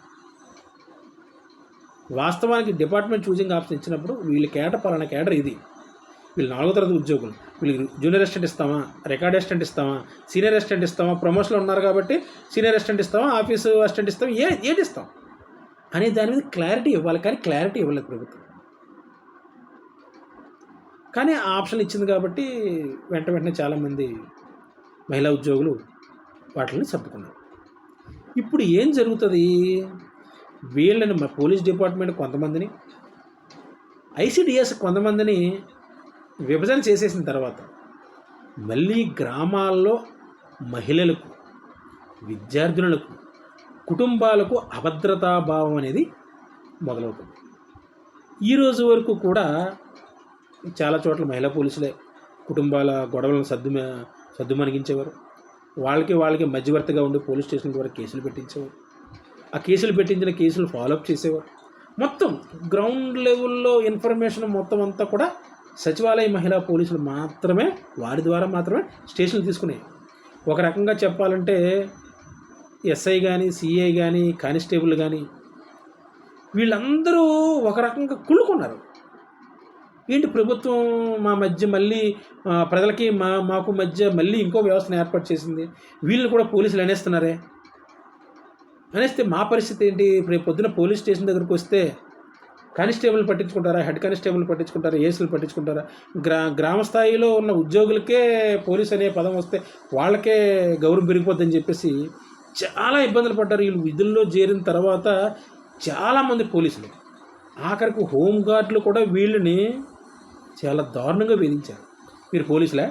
వాస్తవానికి డిపార్ట్మెంట్ చూజింగ్ ఆప్షన్ ఇచ్చినప్పుడు వీళ్ళ పలానా కేడర్ ఇది, వీళ్ళు 4వ తరగతి ఉద్యోగులు, వీళ్ళకి జూనియర్ అసిస్టెంట్ ఇస్తామా, రికార్డ్ అసిస్టెంట్ ఇస్తామా, సీనియర్ అసిస్టెంట్ ఇస్తామా, ప్రమోషన్లో ఉన్నారు కాబట్టి సీనియర్ అసిస్టెంట్ ఇస్తామా, ఆఫీసు అసిస్టెంట్ ఇస్తామా, ఏది ఇస్తాం అనే దాని మీద క్లారిటీ ఇవ్వాలి. కానీ క్లారిటీ ఇవ్వలేదు ప్రభుత్వం. కానీ ఆ ఆప్షన్ ఇచ్చింది కాబట్టి వెంటనే చాలామంది మహిళా ఉద్యోగులు వాటిని సర్దుకున్నారు. ఇప్పుడు ఏం జరుగుతుంది? వీళ్ళని పోలీస్ డిపార్ట్మెంట్ కొంతమందిని, ఐసిడిఎస్ కొంతమందిని విభజన చేసేసిన తర్వాత మళ్ళీ గ్రామాల్లో మహిళలకు, విద్యార్థినులకు, కుటుంబాలకు అభద్రతాభావం అనేది మొదలవుతుంది. ఈరోజు వరకు కూడా చాలా చోట్ల మహిళా పోలీసులే కుటుంబాల గొడవలను సద్దుమణిగించేవారు. వాళ్ళకి మధ్యవర్తిగా ఉండి పోలీస్ స్టేషన్ ద్వారా కేసులు పెట్టించేవారు. ఆ కేసులు పెట్టించిన కేసులు ఫాలోఅప్ చేసేవారు. మొత్తం గ్రౌండ్ లెవెల్లో ఇన్ఫర్మేషన్ మొత్తం అంతా కూడా సచివాలయ మహిళా పోలీసులు మాత్రమే, వారి ద్వారా మాత్రమే స్టేషన్లు తీసుకునేవి. ఒక రకంగా చెప్పాలంటే ఎస్ఐ కానీ, సిఐ కానీ, కానిస్టేబుల్ కానీ వీళ్ళందరూ ఒక రకంగా కుళ్ళుకున్నారు. ఏంటి ప్రభుత్వం మా మధ్య మళ్ళీ ప్రజలకి మాకు మధ్య మళ్ళీ ఇంకో వ్యవస్థను ఏర్పాటు చేసింది, వీళ్ళు కూడా పోలీసులు అనేస్తున్నారే, అనేస్తే మా పరిస్థితి ఏంటి? రేపు పొద్దున పోలీస్ స్టేషన్ దగ్గరికి వస్తే కానిస్టేబుల్ పట్టించుకుంటారా, హెడ్ కానిస్టేబుల్ పట్టించుకుంటారా, ఏసీలు పట్టించుకుంటారా? గ్రామ స్థాయిలో ఉన్న ఉద్యోగులకే పోలీస్ అనే పదం వస్తే వాళ్ళకే గౌరవం పెరిగిపోద్దని చెప్పేసి చాలా ఇబ్బందులు పడ్డారు. వీళ్ళు విధుల్లో చేరిన తర్వాత చాలామంది పోలీసులు, ఆఖరికి హోంగార్డులు కూడా వీళ్ళని చాలా దారుణంగా వేధించారు. మీరు పోలీసులే,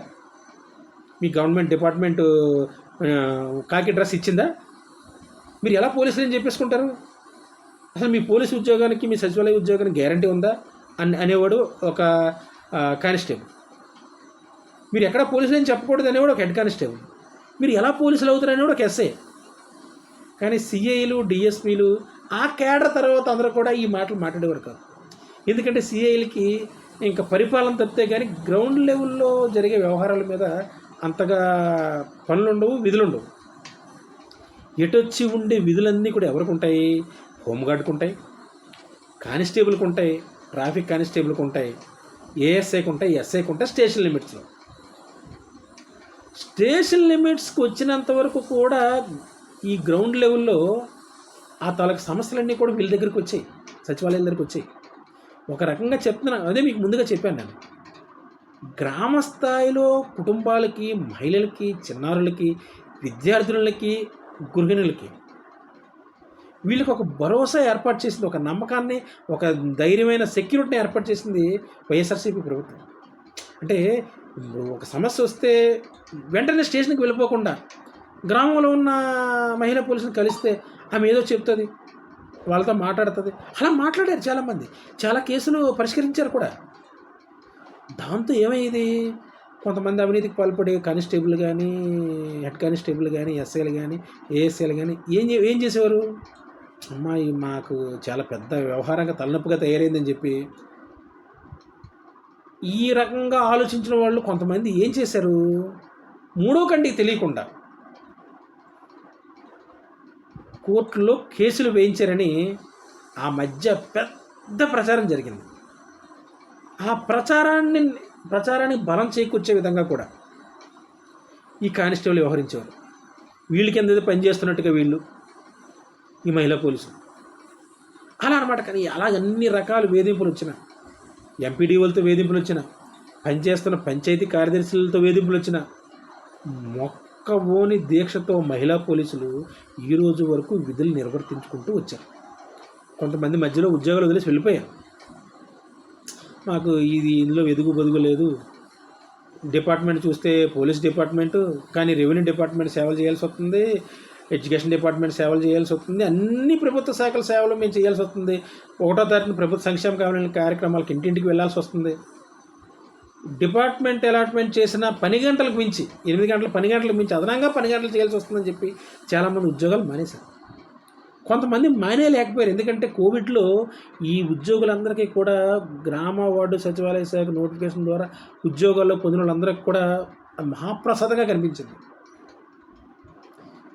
మీ గవర్నమెంట్ డిపార్ట్మెంట్ కాకి డ్రెస్ ఇచ్చిందా, మీరు ఎలా పోలీసులు అని చెప్పేసుకుంటారు? అసలు మీ పోలీసు ఉద్యోగానికి, మీ సచివాలయ ఉద్యోగానికి గ్యారంటీ ఉందా అనేవాడు ఒక కానిస్టేబుల్. మీరు ఎక్కడ పోలీసులు అని చెప్పకూడదు అనేవాడు ఒక హెడ్ కానిస్టేబుల్. మీరు ఎలా పోలీసులు అవుతారు అనేవాడు ఒక ఎస్ఐ. కానీ సిఐలు, డిఎస్పీలు ఆ కేడర్ తర్వాత అందరూ కూడా ఈ మాటలు మాట్లాడేవారు కాదు. ఎందుకంటే సిఐలకి ఇంకా పరిపాలన తప్పితే కానీ గ్రౌండ్ లెవెల్లో జరిగే వ్యవహారాల మీద అంతగా పనులుండవు, విధులుండవు. ఎటొచ్చి ఉండే విధులన్నీ కూడా ఎవరికి ఉంటాయి? హోంగార్డుకు ఉంటాయి, కానిస్టేబుల్కి ఉంటాయి, ట్రాఫిక్ కానిస్టేబుల్కి ఉంటాయి, ఏఎస్ఐకి ఉంటాయి, ఎస్ఐకి ఉంటాయి. స్టేషన్ లిమిట్స్కి వచ్చినంత వరకు కూడా ఈ గ్రౌండ్ లెవెల్లో ఆ తాలూకు సమస్యలన్నీ కూడా వీళ్ళ దగ్గరికి వచ్చాయి, సచివాలయం దగ్గరికి వచ్చాయి. ఒక రకంగా చెప్తున్నాను, అదే మీకు ముందుగా చెప్పాను నేను. గ్రామ స్థాయిలో కుటుంబాలకి, మహిళలకి, చిన్నారులకి, విద్యార్థులకి, గృహిణులకి వీళ్ళకి ఒక భరోసా ఏర్పాటు చేసింది, ఒక నమ్మకాన్ని, ఒక ధైర్యమైన సెక్యూరిటీని ఏర్పాటు చేసింది వైఎస్ఆర్సీపీ ప్రభుత్వం. అంటే ఒక సమస్య వస్తే వెంటనే స్టేషన్కి వెళ్ళిపోకుండా గ్రామంలో ఉన్న మహిళా పోలీసుని కలిస్తే ఆమె ఏదో చెప్తుంది, వాళ్ళతో మాట్లాడుతుంది. అలా మాట్లాడారు చాలామంది, చాలా కేసులు పరిష్కరించారు కూడా. దాంతో ఏమైంది? కొంతమంది అవినీతికి పాల్పడే కానిస్టేబుల్ కానీ, హెడ్ కానిస్టేబుల్ కానీ, ఎస్ఐలు కానీ, ఏఎస్ఐలు కానీ ఏం చేసేవారు? అమ్మాయి మాకు చాలా పెద్ద వ్యవహారంగా తలనొప్పిగా తయారైందని చెప్పి ఈ రకంగా ఆలోచించిన వాళ్ళు కొంతమంది ఏం చేశారు? మూడో కంటికి తెలియకుండా కోర్టులో కేసులు వేయించారని ఆ మధ్య పెద్ద ప్రచారం జరిగింది. ఆ ప్రచారానికి బలం చేకూర్చే విధంగా కూడా ఈ కానిస్టేబుల్ వ్యవహరించేవారు. వీళ్ళకి ఎంత పని చేస్తున్నట్టుగా వీళ్ళు, ఈ మహిళా పోలీసులు. అలా అనమాట. కానీ అలా అన్ని రకాల వేధింపులు వచ్చిన, ఎంపీడీఓలతో వేధింపులు వచ్చిన, పనిచేస్తున్న పంచాయతీ కార్యదర్శులతో వేధింపులు వచ్చిన, మొక్కవోని దీక్షతో మహిళా పోలీసులు ఈ రోజు వరకు విధులు నిర్వర్తించుకుంటూ వచ్చారు. కొంతమంది మధ్యలో ఉద్యోగాలు వదిలేసి వెళ్ళిపోయారు. మాకు ఇందులో వెదుగు బదుగు లేదు, డిపార్ట్మెంట్ చూస్తే పోలీస్ డిపార్ట్మెంటు, కానీ రెవెన్యూ డిపార్ట్మెంట్ సేవలు చేయాల్సి వస్తుంది, ఎడ్యుకేషన్ డిపార్ట్మెంట్ సేవలు చేయాల్సి వస్తుంది, అన్ని ప్రభుత్వ శాఖల సేవలు మేము చేయాల్సి వస్తుంది, 1వ తారీఖున ప్రభుత్వ సంక్షేమ కార్యక్రమాలకు ఇంటింటికి వెళ్ళాల్సి వస్తుంది. డిపార్ట్మెంట్ అలాట్మెంట్ చేసిన పని గంటలకు మించి 8 గంటల పని గంటలకు మించి అదనంగా పని గంటలు చేయాల్సి వస్తుందని చెప్పి చాలామంది ఉద్యోగాలు మానేశారు. కొంతమంది మానేయలేకపోయారు. ఎందుకంటే కోవిడ్లో ఈ ఉద్యోగులందరికీ కూడా గ్రామ వార్డు సచివాలయ శాఖ నోటిఫికేషన్ ద్వారా ఉద్యోగాల్లో పొందిన వాళ్ళందరికీ కూడా మహాప్రసాదంగా కనిపించింది.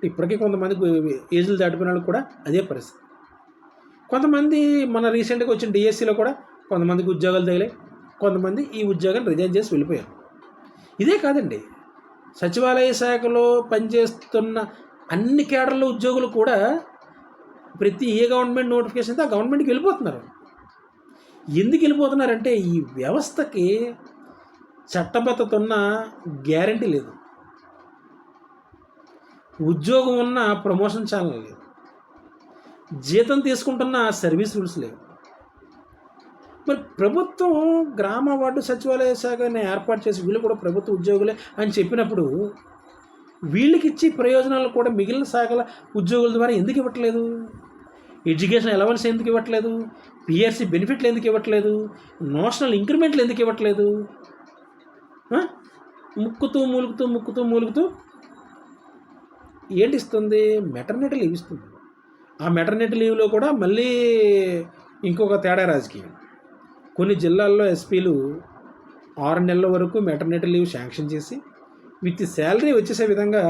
ఇప్పటికీ కొంతమంది ఏజ్లు దాటిపోయిన వాళ్ళకి కూడా అదే పరిస్థితి. కొంతమంది మన రీసెంట్గా వచ్చిన డిఎస్సిలో కూడా కొంతమందికి ఉద్యోగాలు తగిలాయి, కొంతమంది ఈ ఉద్యోగాన్ని రిజైన్ చేసి వెళ్ళిపోయారు. ఇదే కాదండి, సచివాలయ శాఖలో పనిచేస్తున్న అన్ని కేడర్ల ఉద్యోగులు కూడా ప్రతి గవర్నమెంట్ నోటిఫికేషన్ ఆ గవర్నమెంట్కి వెళ్ళిపోతున్నారు. ఎందుకు వెళ్ళిపోతున్నారంటే ఈ వ్యవస్థకి చట్టబద్ధత ఉన్న గ్యారంటీ లేదు, ఉద్యోగం ఉన్న ప్రమోషన్ ఛానల్ లేదు, జీతం తీసుకుంటున్న సర్వీస్ రూల్స్ లేవు. మరి ప్రభుత్వం గ్రామ వార్డు సచివాలయ శాఖని ఏర్పాటు చేసి వీళ్ళు కూడా ప్రభుత్వ ఉద్యోగులే అని చెప్పినప్పుడు వీళ్ళకి ఇచ్చే ప్రయోజనాలు కూడా మిగిలిన శాఖల ఉద్యోగుల ద్వారా ఎందుకు ఇవ్వట్లేదు? ఎడ్యుకేషన్ అలవెన్స్ ఎందుకు ఇవ్వట్లేదు? పిఆర్సీ బెనిఫిట్లు ఎందుకు ఇవ్వట్లేదు? నేషనల్ ఇంక్రిమెంట్లు ఎందుకు ఇవ్వట్లేదు? ముక్కుతూ మూలుగుతూ ఏంటి ఇస్తుంది? మెటర్నిటీ లీవ్ ఇస్తుంది. ఆ మెటర్నిటీ లీవ్లో కూడా మళ్ళీ ఇంకొక తేడా రాజకీయం. కొన్ని జిల్లాల్లో ఎస్పీలు 6 నెలల వరకు మెటర్నిటీ లీవ్ శాంక్షన్ చేసి విత్ శాలరీ వచ్చేసే విధంగా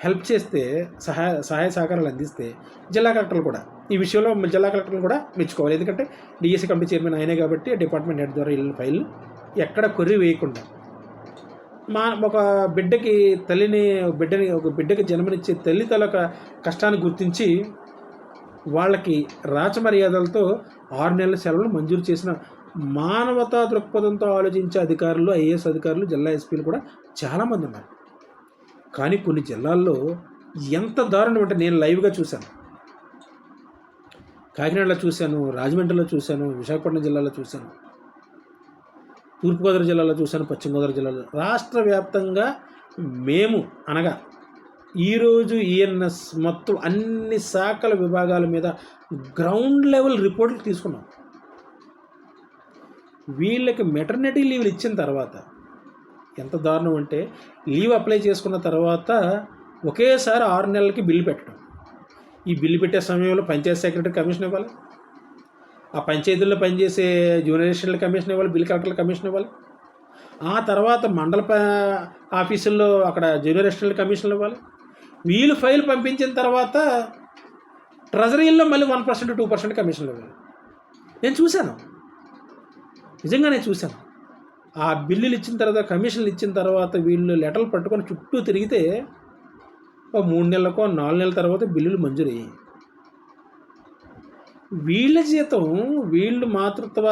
హెల్ప్ చేస్తే, సహాయ సహకారాలు అందిస్తే జిల్లా కలెక్టర్లు కూడా ఈ విషయంలో జిల్లా కలెక్టర్లు కూడా మెచ్చుకోవాలి. ఎందుకంటే డిఎస్సి కమిటీ చైర్మన్ ఆయనే కాబట్టి డిపార్ట్మెంట్ హెడ్ ద్వారా వెళ్ళిన ఫైల్ ఎక్కడ కొర్రీ వేయకుండా ఒక బిడ్డకి జన్మనిచ్చే తల్లి తలక కష్టాన్ని గుర్తించి వాళ్ళకి రాచమర్యాదలతో 6 నెలల సెలవులు మంజూరు చేసిన మానవతా దృక్పథంతో ఆలోచించే అధికారులు, ఐఏఎస్ అధికారులు, జిల్లా ఎస్పీలు కూడా చాలామంది ఉన్నారు. కానీ కొన్ని జిల్లాల్లో ఎంత దారుణం అంటే నేను లైవ్గా చూశాను. కాకినాడలో చూశాను, రాజమండ్రిలో చూశాను, విశాఖపట్నం జిల్లాలో చూశాను, తూర్పుగోదావరి జిల్లాలో చూశాను, పశ్చిమ గోదావరి జిల్లాలో, రాష్ట్ర వ్యాప్తంగా మేము అనగా ఈరోజు ఈఎన్ఎస్ మొత్తం అన్ని శాఖల విభాగాల మీద గ్రౌండ్ లెవెల్ రిపోర్ట్లు తీసుకున్నాం. వీళ్ళకి మెటర్నిటీ లీవ్లు ఇచ్చిన తర్వాత ఎంత దారుణం అంటే లీవ్ అప్లై చేసుకున్న తర్వాత ఒకేసారి 6 నెలలకి బిల్లు పెట్టడం. ఈ బిల్లు పెట్టే సమయంలో పంచాయతీ సెక్రటరీ కమిషన్ ఇవ్వాలి, ఆ పంచాయతీల్లో పనిచేసే జూనియర్ అసిస్టెంట్ల కమిషన్ ఇవ్వాలి, బిల్ కలెక్టర్ల కమిషన్ ఇవ్వాలి, ఆ తర్వాత మండల ఆఫీసుల్లో అక్కడ జూనియర్ అసిస్టెంట్ల కమిషన్లు ఇవ్వాలి. వీళ్ళు ఫైల్ పంపించిన తర్వాత ట్రెజరీల్లో మళ్ళీ 1% 2% కమిషన్లు ఇవ్వాలి. నేను చూశాను, నిజంగా నేను చూశాను. ఆ బిల్లులు ఇచ్చిన తర్వాత, కమిషన్లు ఇచ్చిన తర్వాత వీళ్ళు లెటర్లు పట్టుకొని చుట్టూ తిరిగితే 3 నెలలకో 4 నెలల తర్వాత బిల్లులు మంజూరయ్యాయి. వీళ్ళ జీతం వీళ్ళు మాతృత్వ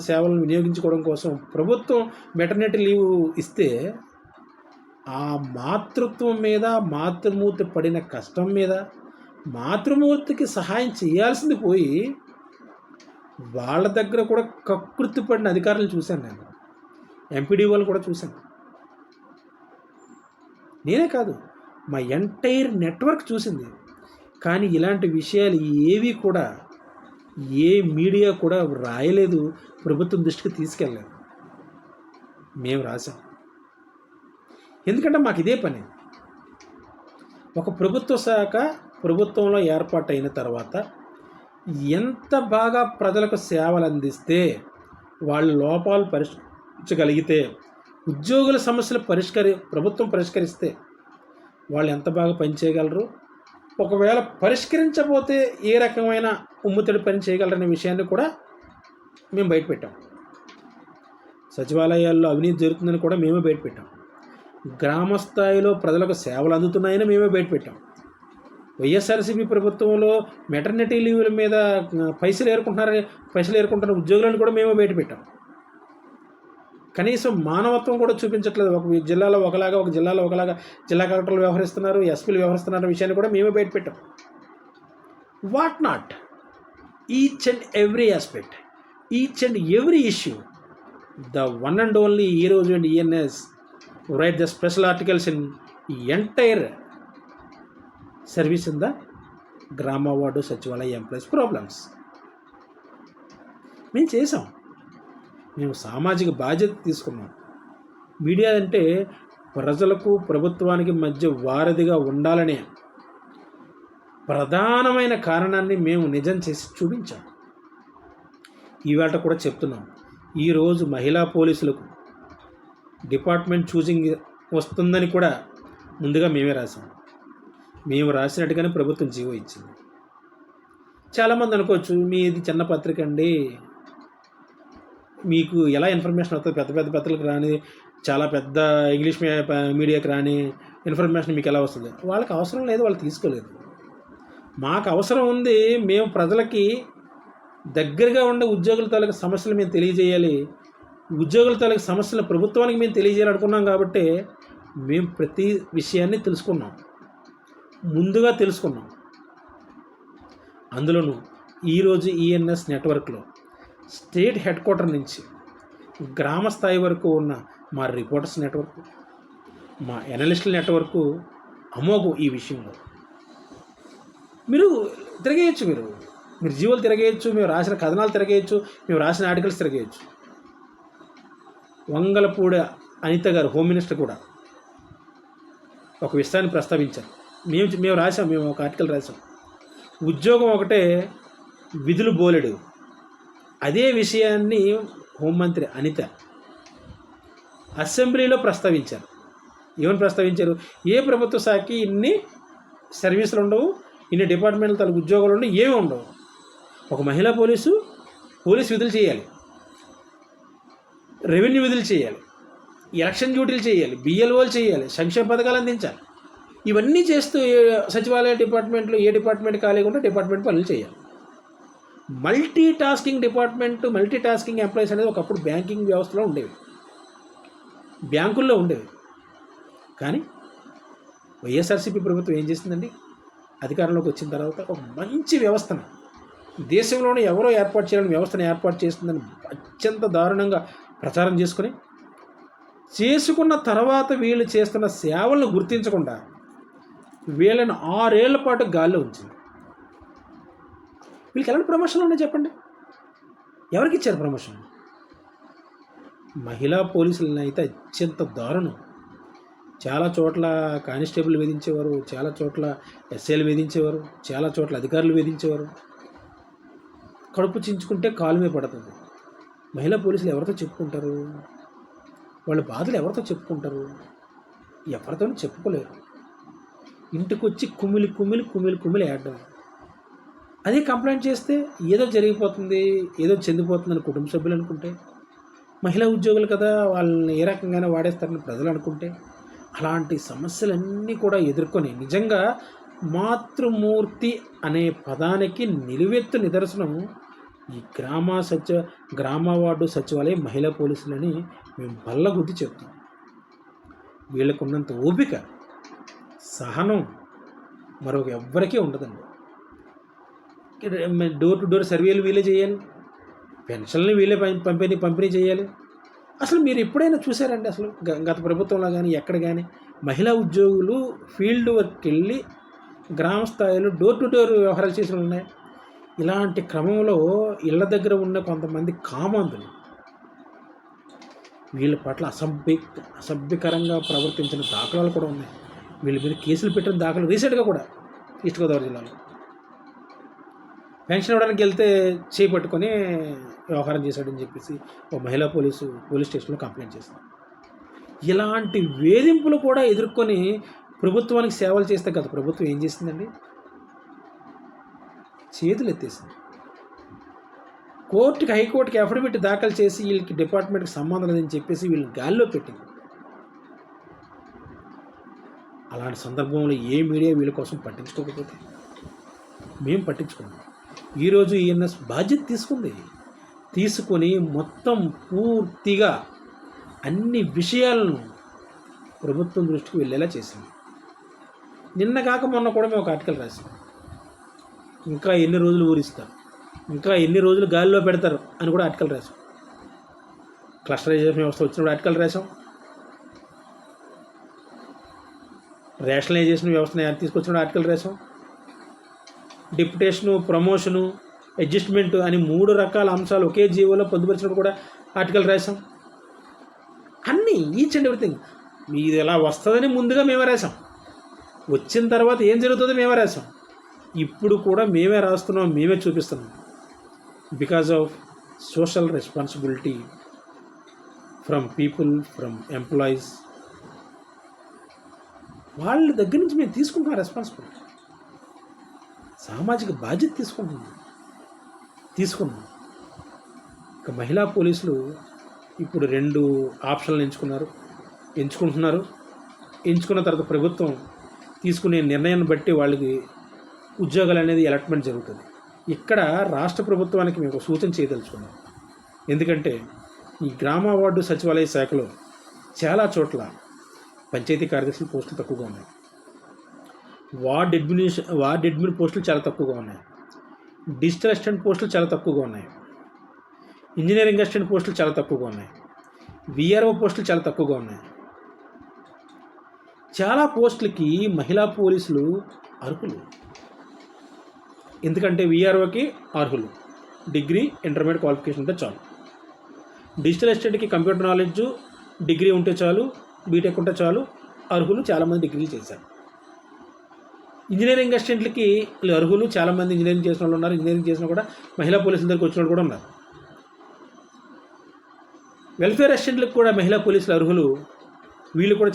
సేవలను వినియోగించుకోవడం కోసం ప్రభుత్వం మెటర్నిటీ లీవ్ ఇస్తే ఆ మాతృత్వం మీద, మాతృమూర్తి పడిన కష్టం మీద, మాతృమూర్తికి సహాయం చేయాల్సింది పోయి వాళ్ళ దగ్గర కూడా కకృతి పడిన అధికారులను చూశాను. నేను ఎంపీడీఓలు కూడా చూశాను. నేనే కాదు, మా ఎంటైర్ నెట్వర్క్ చూసింది. కానీ ఇలాంటి విషయాలు ఏవి కూడా ఏ మీడియా కూడా రాయలేదు, ప్రభుత్వం దృష్టికి తీసుకెళ్ళలేదు. మేము రాసాం. ఎందుకంటే మాకు ఇదే పని. ఒక ప్రభుత్వ శాఖ ప్రభుత్వంలో ఏర్పాటైన తర్వాత ఎంత బాగా ప్రజలకు సేవలు అందిస్తే, వాళ్ళ లోపాలు పరిష్కరించగలిగితే, ఉద్యోగుల సమస్యలు ప్రభుత్వం పరిష్కరిస్తే వాళ్ళు ఎంత బాగా పనిచేయగలరు, ఒకవేళ పరిష్కరించకపోతే ఏ రకమైన ఉమ్ముతడి పని చేయగలరనే విషయాన్ని కూడా మేము బయటపెట్టాం. సచివాలయాల్లో అవినీతి జరుగుతుందని కూడా మేమే బయటపెట్టాం. గ్రామ స్థాయిలో ప్రజలకు సేవలు అందుతున్నాయని మేమే బయటపెట్టాం. వైఎస్ఆర్సీపీ ప్రభుత్వంలో మెటర్నిటీ లీవుల మీద పైసలు ఏరుకుంటున్న ఉద్యోగులను కూడా మేము బయటపెట్టాం. కనీసం మానవత్వం కూడా చూపించట్లేదు. ఒక జిల్లాలో ఒకలాగా, ఒక జిల్లాలో ఒకలాగా జిల్లా కలెక్టర్లు వ్యవహరిస్తున్నారు, ఎస్పీలు వ్యవహరిస్తున్నారు విషయాన్ని కూడా మేమే బయటపెట్టాం. What not, each and every aspect, each and every issue, the one and only ఈరోజు and ENS write the special articles in entire service in the గ్రామ వార్డు సచివాలయ ఎంప్లాయీస్ ప్రాబ్లమ్స్. మేము చేసాం, మేము సామాజిక బాధ్యత తీసుకున్నాం. మీడియా అంటే ప్రజలకు ప్రభుత్వానికి మధ్య వారధిగా ఉండాలనే ప్రధానమైన కారణాన్ని మేము నిజం చేసి చూపించాం. ఈవేళ కూడా చెప్తున్నాం, ఈరోజు మహిళా పోలీసులకు డిపార్ట్మెంట్ చూసింగ్ వస్తుందని కూడా ముందుగా మేమే రాసాం. మేము రాసినట్టుగానే ప్రభుత్వం జీవో ఇచ్చింది. చాలామంది అనుకోవచ్చు, మీది చిన్న పత్రిక అండి, మీకు ఎలా ఇన్ఫర్మేషన్ వస్తుంది, పెద్ద పెద్ద పత్రికలకు రాని, చాలా పెద్ద ఇంగ్లీష్ మీడియాకి రాని ఇన్ఫర్మేషన్ మీకు ఎలా వస్తుంది? వాళ్ళకి అవసరం లేదు, వాళ్ళు తీసుకోలేదు. మాకు అవసరం ఉంది. మేము ప్రజలకి దగ్గరగా ఉండే ఉద్యోగుల తాలూకు సమస్యలు మేము తెలియజేయాలి, ఉద్యోగుల తాలూకు సమస్యలు ప్రభుత్వానికి మేము తెలియజేయాలనుకున్నాం. కాబట్టి మేము ప్రతి విషయాన్ని తెలుసుకున్నాం, ముందుగా తెలుసుకున్నాం. అందులోనూ ఈరోజు ఈఎన్ఎస్ నెట్వర్క్లో స్టేట్ హెడ్ క్వార్టర్ నుంచి గ్రామ స్థాయి వరకు ఉన్న మా రిపోర్టర్స్ నెట్వర్క్, మా ఎనలిస్టుల నెట్వర్క్ అమోఘం. ఈ విషయంలో మీరు తిరగేయచ్చు, మీరు జీవోలు తిరగేయచ్చు, మేము రాసిన కథనాలు తిరగేయచ్చు, మేము రాసిన ఆర్టికల్స్ తిరగేయచ్చు. వంగలపూడి అనిత గారు హోమ్ మినిస్టర్ కూడా ఒక విషయాన్ని ప్రస్తావించారు. మేము రాసాం, మేము ఒక ఆర్టికల్ రాసాం, ఉద్యోగం ఒకటే విధులు బోలెడు. అదే విషయాన్ని హోంమంత్రి అనిత అసెంబ్లీలో ప్రస్తావించారు. ఏమని ప్రస్తావించారు? ఏ ప్రభుత్వ శాఖకి ఇన్ని సర్వీసులు ఉండవు, ఇన్ని డిపార్ట్మెంట్ల తల ఉద్యోగాలు ఉండవు, ఏమి ఉండవు. ఒక మహిళా పోలీసు విధులు చేయాలి, రెవెన్యూ విధులు చేయాలి, ఎలక్షన్ డ్యూటీలు చేయాలి, బిఎల్ఓలు చేయాలి, సంక్షేమ పథకాలు అందించాలి. ఇవన్నీ చేస్తూ సచివాలయ డిపార్ట్మెంట్లో ఏ డిపార్ట్మెంట్ ఖాళీగా ఉంటే డిపార్ట్మెంట్ పనులు చేయాలి. మల్టీ టాస్కింగ్ ఎంప్లాయీస్ అనేది ఒకప్పుడు బ్యాంకింగ్ వ్యవస్థలో ఉండేవి, బ్యాంకుల్లో ఉండేవి. కానీ వైఎస్ఆర్సీపీ ప్రభుత్వం ఏం చేసిందండి? అధికారంలోకి వచ్చిన తర్వాత ఒక మంచి వ్యవస్థను, దేశంలోనే ఎవరో ఏర్పాటు చేయాలని వ్యవస్థను ఏర్పాటు చేస్తుందని అత్యంత దారుణంగా ప్రచారం చేసుకున్న తర్వాత వీళ్ళు చేస్తున్న సేవలను గుర్తించకుండా వీళ్ళని 6 ఏళ్ల పాటు గాల్లో ఉంచింది. వీళ్ళకి ఎలాంటి ప్రమోషన్లు ఉన్నాయి చెప్పండి? ఎవరికి ఇచ్చారు ప్రమోషన్? మహిళా పోలీసులను అయితే అత్యంత దారుణం. చాలా చోట్ల కానిస్టేబుల్ వేధించేవారు, చాలా చోట్ల ఎస్ఐలు వేధించేవారు, చాలా చోట్ల అధికారులు వేధించేవారు. కడుపు చించుకుంటే కాలు మీద పడుతుంది. మహిళా పోలీసులు ఎవరితో చెప్పుకుంటారు? వాళ్ళ బాధలు ఎవరితో చెప్పుకుంటారు? ఎవరితోనూ చెప్పుకోలేరు. ఇంటికి వచ్చి కుమిలి ఏడడం. అదే కంప్లైంట్ చేస్తే ఏదో జరిగిపోతుంది, ఏదో చెందిపోతుందని కుటుంబ సభ్యులు అనుకుంటే, మహిళా ఉద్యోగులు కదా వాళ్ళని ఏ రకంగానే వాడేస్తారని ప్రజలు అనుకుంటే, అలాంటి సమస్యలన్నీ కూడా ఎదుర్కొని నిజంగా మాతృమూర్తి అనే పదానికి నిలువెత్తు నిదర్శనం ఈ గ్రామ వార్డు సచివాలయం మహిళా పోలీసులని మేము బల్లగుద్ది చెప్తాం. వీళ్ళకున్నంత ఓపిక, సహనం మరొక ఎవ్వరికీ ఉండదండి. డోర్ టు డోర్ సర్వేలు వీళ్ళే చేయాలి, పెన్షన్లు వీళ్ళే పంపిణీ చేయాలి. అసలు మీరు ఎప్పుడైనా చూసారండి? అసలు గత ప్రభుత్వంలో కానీ ఎక్కడ కానీ మహిళా ఉద్యోగులు ఫీల్డ్ వర్క్కి వెళ్ళి గ్రామ స్థాయిలో డోర్ టు డోర్ వ్యవహారాలు చేసి ఉన్నాయి. ఇలాంటి క్రమంలో ఇళ్ల దగ్గర ఉన్న కొంతమంది కామాంధులు వీళ్ళ పట్ల అసభ్యకరంగా ప్రవర్తించిన దాఖలాలు కూడా ఉన్నాయి. వీళ్ళ మీద కేసులు పెట్టిన దాఖలు రీసెంట్గా కూడా ఈస్ట్ గోదావరి జిల్లాలో పెన్షన్ ఇవ్వడానికి వెళ్తే చేపట్టుకొని వ్యవహారం చేశాడని చెప్పేసి ఒక మహిళా పోలీస్ స్టేషన్లో కంప్లైంట్ చేశారు. ఇలాంటి వేధింపులు కూడా ఎదుర్కొని ప్రభుత్వానికి సేవలు చేస్తే గత ప్రభుత్వం ఏం చేసిందండి? చేతులు ఎత్తేసింది. హైకోర్టుకి అఫిడవిట్ దాఖలు చేసి వీళ్ళకి డిపార్ట్మెంట్కి సంబంధం లేదని చెప్పేసి వీళ్ళని గాల్లో పెట్టింది. అలాంటి సందర్భంలో ఏ మీడియా వీళ్ళ కోసం పట్టించుకోకపోతే మేము పట్టించుకున్నాం. ఈరోజు ఈఎన్ఎస్ బాధ్యత తీసుకొని మొత్తం పూర్తిగా అన్ని విషయాలను ప్రభుత్వం దృష్టికి వెళ్ళేలా చేసింది. నిన్న కాక మొన్న కూడా మేము ఒక ఆర్టికల్ రాసాం. ఇంకా ఎన్ని రోజులు ఊరిస్తారు, ఇంకా ఎన్ని రోజులు గాలిలో పెడతారు అని కూడా ఆర్టికల్ రాసాం. క్లస్టరైజేషన్ వ్యవస్థ వచ్చినప్పుడు ఆర్టికల్ రాసాం. రేషనలైజేషన్ వ్యవస్థని తీసుకొచ్చినప్పుడు ఆర్టికల్ రాసాం. డిప్యుటేషను, ప్రమోషను, అడ్జస్ట్మెంట్ అని 3 రకాల అంశాలు ఒకే జీవోలో పొందుపరిచినప్పుడు కూడా ఆర్టికల్ రాసాం. అన్నీ ఈచ్ అండ్ ఎవ్రీథింగ్ మీది ఎలా వస్తుందని ముందుగా మేమే రాసాం. వచ్చిన తర్వాత ఏం జరుగుతుందో మేమే రాసాం. ఇప్పుడు కూడా మేమే రాస్తున్నాం, మేమే చూపిస్తున్నాం. Because of social responsibility from people, from employees. వాళ్ళ దగ్గర నుంచి మేము తీసుకుంటున్నాం రెస్పాన్సిబిలిటీ, సామాజిక బాధ్యత తీసుకున్నాం. ఇక మహిళా పోలీసులు ఇప్పుడు 2 ఆప్షన్లు ఎంచుకుంటున్నారు. ఎంచుకున్న తర్వాత ప్రభుత్వం తీసుకునే నిర్ణయాన్ని బట్టి వాళ్ళకి ఉద్యోగాలు అనేది అలాట్మెంట్ జరుగుతుంది. ఇక్కడ రాష్ట్ర ప్రభుత్వానికి మేము ఒక సూచన చేయదలుచుకున్నాం. ఎందుకంటే ఈ గ్రామ వార్డు సచివాలయ శాఖలో చాలా చోట్ల పంచాయతీ కార్యదర్శుల పోస్టులు తక్కువగా ఉన్నాయి. వార్డ్ అడ్మిన్ పోస్టులు చాలా తక్కువగా ఉన్నాయి. డిజిటల్ అసిస్టెంట్ పోస్టులు చాలా తక్కువగా ఉన్నాయి. ఇంజనీరింగ్ అసిస్టెంట్ పోస్టులు చాలా తక్కువగా ఉన్నాయి. విఆర్ఓ పోస్టులు చాలా తక్కువగా ఉన్నాయి. చాలా పోస్టులకి మహిళా పోలీసులు అర్హులు. ఎందుకంటే విఆర్ఓకి అర్హులు డిగ్రీ, ఇంటర్మీడియట్ క్వాలిఫికేషన్ ఉంటే చాలు. డిజిటల్ అసిస్టెంట్కి కంప్యూటర్ నాలెడ్జ్, డిగ్రీ ఉంటే చాలు, బీటెక్ ఉంటే చాలు, అర్హులు చాలామంది డిగ్రీలు చేశారు. ఇంజనీరింగ్ అసిస్టెంట్లకి అర్హులు చాలామంది ఇంజనీరింగ్ చేసిన వాళ్ళు ఉన్నారు. ఇంజనీరింగ్ చేసిన కూడా మహిళా పోలీసుల దగ్గరికి వచ్చిన వాళ్ళు కూడా ఉన్నారు. వెల్ఫేర్ అసిస్టెంట్లకు కూడా మహిళా పోలీసులు అర్హులు. వీళ్ళు కూడా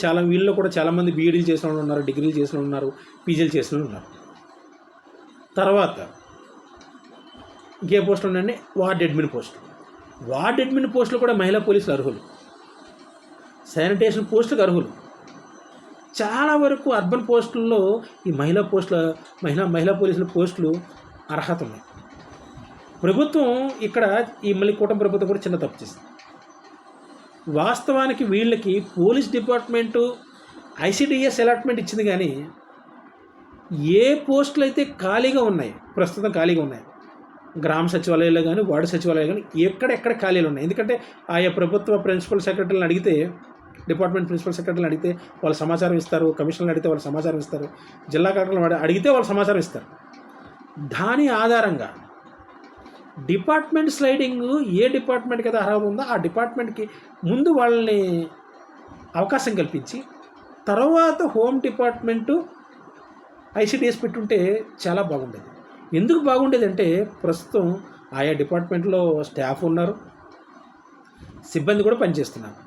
చాలామంది బీఈడీలు చేసిన వాళ్ళు ఉన్నారు, డిగ్రీలు చేసిన వాళ్ళు ఉన్నారు, పీజీలు చేసిన వాళ్ళు ఉన్నారు. తర్వాత ఇంకే పోస్టులు ఉన్నాయండి, వార్డ్ అడ్మిన్ పోస్టులు కూడా మహిళా పోలీసులు అర్హులు. శానిటేషన్ పోస్టులకు అర్హులు. చాలా వరకు అర్బన్ పోస్టుల్లో ఈ మహిళా పోలీసుల పోస్టులు అర్హత ఉన్నాయి. ప్రభుత్వం ఇక్కడ మళ్ళీ కూటమి ప్రభుత్వం కూడా చిన్న తప్పు చేసింది. వాస్తవానికి వీళ్ళకి పోలీస్ డిపార్ట్మెంటు ఐసిడిఎస్ అలాట్మెంట్ ఇచ్చింది, కానీ ఏ పోస్టులు అయితే ప్రస్తుతం ఖాళీగా ఉన్నాయి గ్రామ సచివాలయాల్లో కానీ వార్డు సచివాలయాలు కానీ ఎక్కడెక్కడ ఖాళీలు ఉన్నాయి. ఎందుకంటే ఆయా ప్రభుత్వ ప్రిన్సిపల్ సెక్రటరీలను అడిగితే, డిపార్ట్మెంట్ ప్రిన్సిపల్ సెక్రటరీని అడిగితే వాళ్ళు సమాచారం ఇస్తారు, కమిషనర్లు అడిగితే వాళ్ళు సమాచారం ఇస్తారు, జిల్లా కలెక్టర్లు అడిగితే వాళ్ళు సమాచారం ఇస్తారు. దాని ఆధారంగా డిపార్ట్మెంట్ స్లైడింగ్ ఏ డిపార్ట్మెంట్కి అయితే అర్హత ఉందో ఆ డిపార్ట్మెంట్కి ముందు వాళ్ళని అవకాశం కల్పించి తర్వాత హోమ్ డిపార్ట్మెంటు ఐసిడిఎస్ పెట్టుంటే చాలా బాగుండేది. ఎందుకు బాగుండేదంటే ప్రస్తుతం ఆయా డిపార్ట్మెంట్లో స్టాఫ్ ఉన్నారు, సిబ్బంది కూడా పనిచేస్తున్నారు.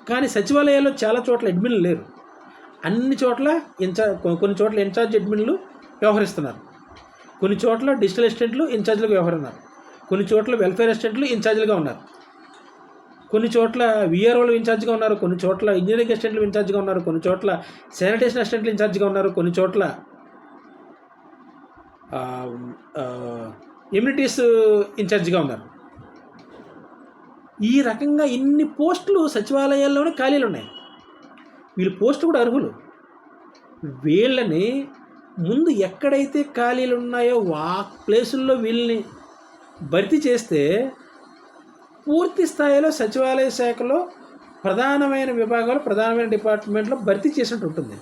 కానీ సచివాలయాల్లో చాలా చోట్ల అడ్మిన్లు లేరు. అన్ని చోట్ల కొన్ని చోట్ల ఇన్ఛార్జ్ అడ్మిన్లు వ్యవహరిస్తున్నారు. కొన్ని చోట్ల డిజిటల్ అసిస్టెంట్లు ఇన్ఛార్జ్లుగా వ్యవహరిస్తున్నారు. కొన్ని చోట్ల వెల్ఫేర్ అసిస్టెంట్లు ఇన్ఛార్జ్లుగా ఉన్నారు. కొన్ని చోట్ల విఆర్ఓలు ఇన్ఛార్జ్గా ఉన్నారు. కొన్ని చోట్ల ఇంజనీరింగ్ అసిస్టెంట్లు ఇన్ఛార్జ్గా ఉన్నారు. కొన్ని చోట్ల శానిటేషన్ అసిస్టెంట్లు ఇన్ఛార్జ్గా ఉన్నారు. కొన్ని చోట్ల ఎమ్యూనిటీస్ ఇన్ఛార్జ్గా ఉన్నారు. ఈ రకంగా ఇన్ని పోస్టులు సచివాలయాల్లోనే ఖాళీలు ఉన్నాయి. వీళ్ళ పోస్టులు కూడా అర్హులు. వీళ్ళని ముందు ఎక్కడైతే ఖాళీలు ఉన్నాయో ఆ ప్లేసుల్లో వీళ్ళని భర్తీ చేస్తే పూర్తి స్థాయిలో సచివాలయ శాఖలో ప్రధానమైన విభాగాలు, ప్రధానమైన డిపార్ట్మెంట్లో భర్తీ చేసినట్టు ఉంటుంది.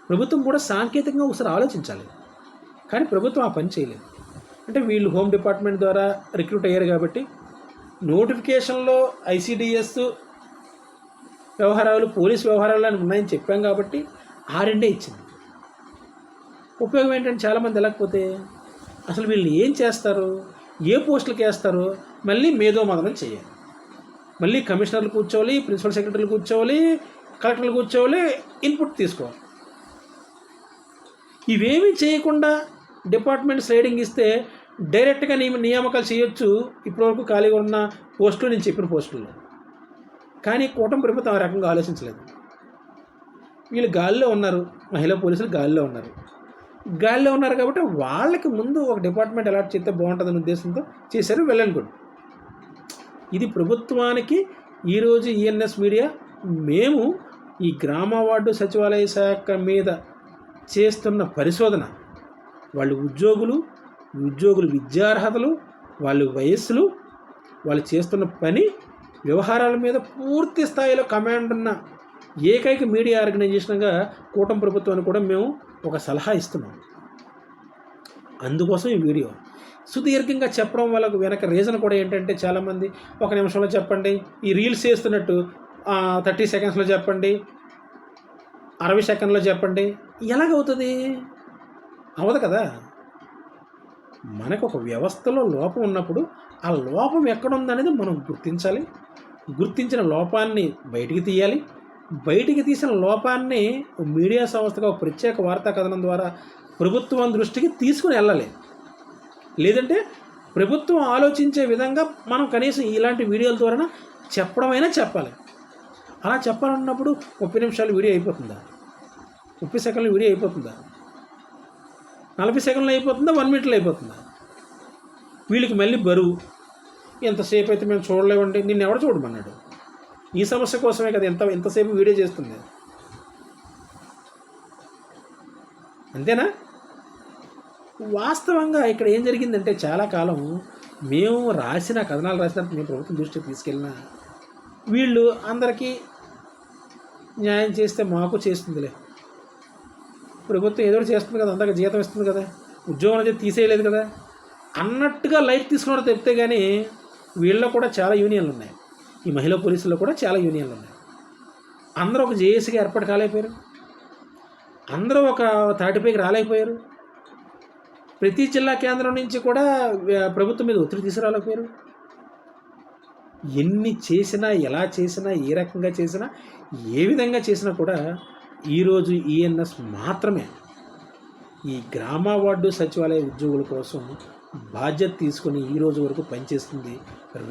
ప్రభుత్వం కూడా సాంకేతికంగా ఒకసారి ఆలోచించాలి. కానీ ప్రభుత్వం ఆ పని చేయలేదు. అంటే వీళ్ళు హోమ్ డిపార్ట్మెంట్ ద్వారా రిక్రూట్ అయ్యారు కాబట్టి నోటిఫికేషన్లో ఐసిడిఎస్ వ్యవహారాలు, పోలీస్ వ్యవహారాలు అని ఉన్నాయని చెప్పాం కాబట్టి ఆ రెండే ఇచ్చింది. ఉపయోగం ఏంటంటే చాలామంది వెళ్ళకపోతే అసలు వీళ్ళు ఏం చేస్తారు, ఏ పోస్టులకి వేస్తారు, మళ్ళీ మేధోమథనం చేయాలి. మళ్ళీ కమిషనర్లు కూర్చోవాలి, ప్రిన్సిపల్ సెక్రటరీలు కూర్చోవాలి, కలెక్టర్లు కూర్చోవాలి, ఇన్పుట్ తీసుకోవాలి. ఇవేమీ చేయకుండా డిపార్ట్మెంట్ స్లైడింగ్ ఇస్తే డైరెక్ట్గా నియామకాలు చేయొచ్చు ఇప్పటివరకు ఖాళీగా ఉన్న పోస్టులు, నేను చెప్పిన పోస్టుల్లో. కానీ కూటమి ప్రభుత్వం ఆ రకంగా ఆలోచించలేదు. వీళ్ళు గాలిలో ఉన్నారు, మహిళా పోలీసులు గాలిలో ఉన్నారు కాబట్టి వాళ్ళకి ముందు ఒక డిపార్ట్మెంట్ అలాట్ చేస్తే బాగుంటుందనే ఉద్దేశంతో చేశారు. వెళ్ళనుకోండి. ఇది ప్రభుత్వానికి ఈరోజు ఈఎన్ఎస్ మీడియా మేము ఈ గ్రామ వార్డు సచివాలయ శాఖ మీద చేస్తున్న పరిశోధన, వాళ్ళు ఉద్యోగులు విద్యార్హతలు, వాళ్ళ వయస్సులు, వాళ్ళు చేస్తున్న పని వ్యవహారాల మీద పూర్తి స్థాయిలో కమాండ్ ఉన్న ఏకైక మీడియా ఆర్గనైజేషన్గా కూటమి ప్రభుత్వాన్ని కూడా మేము ఒక సలహా ఇస్తున్నాం. అందుకోసం ఈ వీడియో సుదీర్ఘంగా చెప్పడం వల్ల వెనక రీజన్ కూడా ఏంటంటే, చాలామంది 1 నిమిషంలో చెప్పండి, ఈ రీల్స్ చేస్తున్నట్టు 30 సెకండ్స్లో చెప్పండి, 60 సెకండ్లో చెప్పండి, ఎలాగవుతుంది? అవదు కదా. మనకు ఒక వ్యవస్థలో లోపం ఉన్నప్పుడు ఆ లోపం ఎక్కడుందనేది మనం గుర్తించాలి. గుర్తించిన లోపాన్ని బయటికి తీయాలి. బయటికి తీసిన లోపాన్ని మీడియా సంస్థగా ఒక ప్రత్యేక వార్తా కథనం ద్వారా ప్రభుత్వం దృష్టికి తీసుకుని వెళ్ళాలి. లేదంటే ప్రభుత్వం ఆలోచించే విధంగా మనం కనీసం ఇలాంటి వీడియోల ద్వారా చెప్పడమైనా చెప్పాలి. అలా చెప్పాలన్నప్పుడు 30 నిమిషాలు వీడియో అయిపోతుందా? 30 సెకండ్లు వీడియో అయిపోతుందా? 40 సెకండ్లు అయిపోతుందా? 1 మినిట్లో అయిపోతుందా? వీళ్ళకి మళ్ళీ బరువు. ఎంతసేపు అయితే మేము చూడలేమండి. నిన్ను ఎవడు చూడమన్నాడు? ఈ సమస్య కోసమే కదా ఎంతసేపు వీడియో చేస్తుంది. అంతేనా? వాస్తవంగా ఇక్కడ ఏం జరిగిందంటే, చాలా కాలం మేము కథనాలు రాసిన మేము ప్రభుత్వం దృష్టికి తీసుకెళ్ళినా వీళ్ళు అందరికీ న్యాయం చేస్తే మాకు చేస్తుందిలే, ప్రభుత్వం ఏదో చేస్తుంది కదా, అందరికీ జీతం ఇస్తుంది కదా, ఉద్యోగం అనేది తీసేయలేదు కదా అన్నట్టుగా లైట్ తీసుకున్నారు చెప్తే. కానీ వీళ్ళలో కూడా చాలా యూనియన్లు ఉన్నాయి. ఈ మహిళా పోలీసుల్లో కూడా చాలా యూనియన్లు ఉన్నాయి. అందరూ ఒక జేఏసీగా ఏర్పాటు కాలేకపోయారు. అందరూ ఒక తాటిపైకి రాలేకపోయారు. ప్రతి జిల్లా కేంద్రం నుంచి కూడా ప్రభుత్వం మీద ఒత్తిడి తీసుకురాలేకపోయారు. ఎన్ని చేసినా, ఎలా చేసినా, ఏ రకంగా చేసినా, ఏ విధంగా చేసినా కూడా ఈరోజు ఈఎన్ఎస్ మాత్రమే ఈ గ్రామ వార్డు సచివాలయ ఉద్యోగుల కోసం బాధ్యత తీసుకొని ఈరోజు వరకు పనిచేస్తుంది.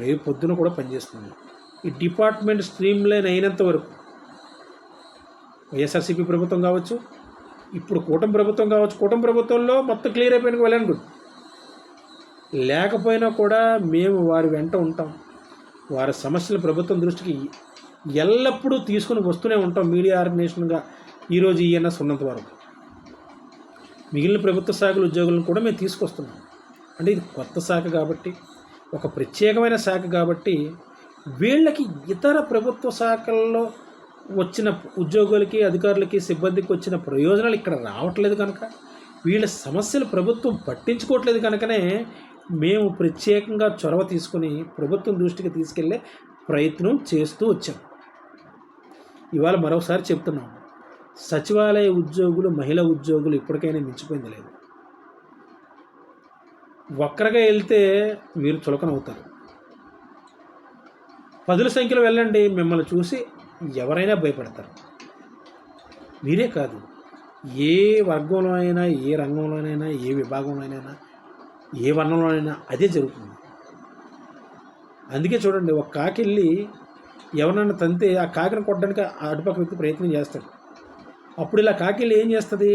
రేపు పొద్దున కూడా పనిచేస్తుంది. ఈ డిపార్ట్మెంట్ స్ట్రీమ్ లైన్ అయినంత వరకు వైఎస్ఆర్సీపీ ప్రభుత్వం కావచ్చు, ఇప్పుడు కూటమి ప్రభుత్వం కావచ్చు, కూటమి ప్రభుత్వంలో మొత్తం క్లియర్ అయిపోయిన వెళ్ళనుకోండి. లేకపోయినా కూడా మేము వారి వెంట ఉంటాం. వారి సమస్యలు ప్రభుత్వం దృష్టికి ఎల్లప్పుడూ తీసుకుని వస్తూనే ఉంటాం. మీడియా ఆర్గనైజేషన్గా ఈరోజు ఈఎన్ఎస్ ఉన్నంత వరకు మిగిలిన ప్రభుత్వ శాఖల ఉద్యోగులను కూడా మేము తీసుకొస్తున్నాం. అంటే ఇది కొత్త శాఖ కాబట్టి, ఒక ప్రత్యేకమైన శాఖ కాబట్టి, వీళ్ళకి ఇతర ప్రభుత్వ శాఖల్లో వచ్చిన ఉద్యోగులకి, అధికారులకి, సిబ్బందికి వచ్చిన ప్రయోజనాలు ఇక్కడ రావట్లేదు కనుక, వీళ్ళ సమస్యలు ప్రభుత్వం పట్టించుకోవట్లేదు కనుకనే మేము ప్రత్యేకంగా చొరవ తీసుకుని ప్రభుత్వం దృష్టికి తీసుకెళ్లే ప్రయత్నం చేస్తూ వచ్చాం. ఇవాళ మరోసారి చెప్తున్నాం, సచివాలయ ఉద్యోగులు, మహిళా ఉద్యోగులు ఇప్పటికైనా మించిపోయింది లేదు. ఒక్కరిగా వెళ్తే మీరు చులకనవుతారు. 10 సంఖ్యలో వెళ్ళండి, మిమ్మల్ని చూసి ఎవరైనా భయపడతారు. మీరే కాదు, ఏ వర్గంలో అయినా, ఏ రంగంలోనైనా, ఏ విభాగంలోనైనా, ఏ వర్ణంలోనైనా అదే జరుగుతుంది. అందుకే చూడండి, ఒక కాకి వెళ్ళి ఎవరన్నా తంతే ఆ కాకిని కొట్టడానికి అటుపక్క వ్యక్తి ప్రయత్నం చేస్తాడు. అప్పుడు ఇలా కాకి వెళ్ళి ఏం చేస్తుంది?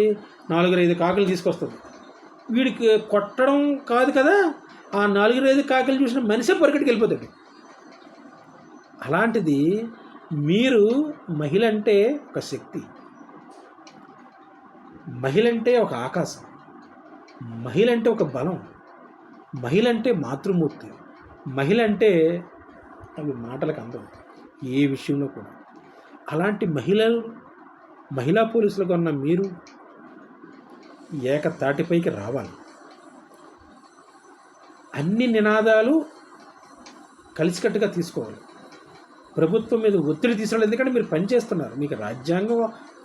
4-5 కాకులు తీసుకొస్తుంది. వీడికి కొట్టడం కాదు కదా, ఆ 4-5 కాకులు చూసిన మనిషే పరిగెట్టుకు వెళ్ళిపోతాడు. అలాంటిది మీరు మహిళ అంటే ఒక శక్తి, మహిళ అంటే ఒక ఆకాశం, మహిళ అంటే ఒక బలం, మహిళ అంటే మాతృమూర్తి, మహిళ అంటే అవి మాటలకు అందం ఏ విషయంలో కూడా. అలాంటి మహిళా పోలీసులుగా ఉన్న మీరు ఏకతాటిపైకి రావాలి. అన్ని నినాదాలు కలిసికట్టుగా తీసుకోవాలి. ప్రభుత్వం మీద ఒత్తిడి తీసుకోవాలి. ఎందుకంటే మీరు పనిచేస్తున్నారు, మీకు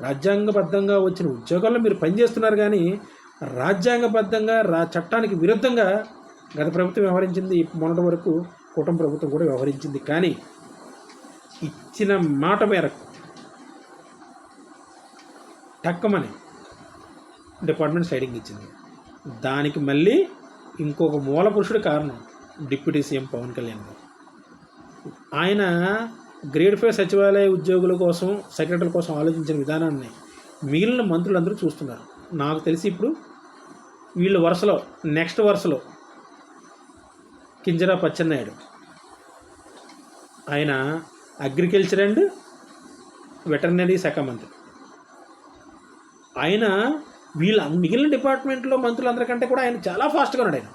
రాజ్యాంగబద్ధంగా వచ్చిన ఉద్యోగాల్లో మీరు పనిచేస్తున్నారు. కానీ రాజ్యాంగబద్ధంగా చట్టానికి విరుద్ధంగా గత ప్రభుత్వం వ్యవహరించింది. మొన్నటి వరకు కూటమి ప్రభుత్వం కూడా వ్యవహరించింది. కానీ ఇచ్చిన మాట మేరకు టక్కమని డిపార్ట్మెంట్ సైడింగ్ ఇచ్చింది. దానికి మళ్ళీ ఇంకొక మూల పురుషుడు కారణం డిప్యూటీ సీఎం పవన్ కళ్యాణ్ గారు. ఆయన గ్రేడ్ 5 సచివాలయ ఉద్యోగుల కోసం, సెక్రటరీల కోసం ఆలోచించిన విధానాన్ని మిగిలిన మంత్రులందరూ చూస్తున్నారు. నాకు తెలిసి ఇప్పుడు వీళ్ళ వరుసలో నెక్స్ట్ వరుసలో కింజరాపు అచ్చెన్నాయుడు, ఆయన అగ్రికల్చర్ అండ్ వెటర్నరీ శాఖ మంత్రి. ఆయన వీళ్ళ మిగిలిన డిపార్ట్మెంట్లో మంత్రులందరికంటే కూడా ఆయన చాలా ఫాస్ట్గా ఉన్నాడు. ఆయన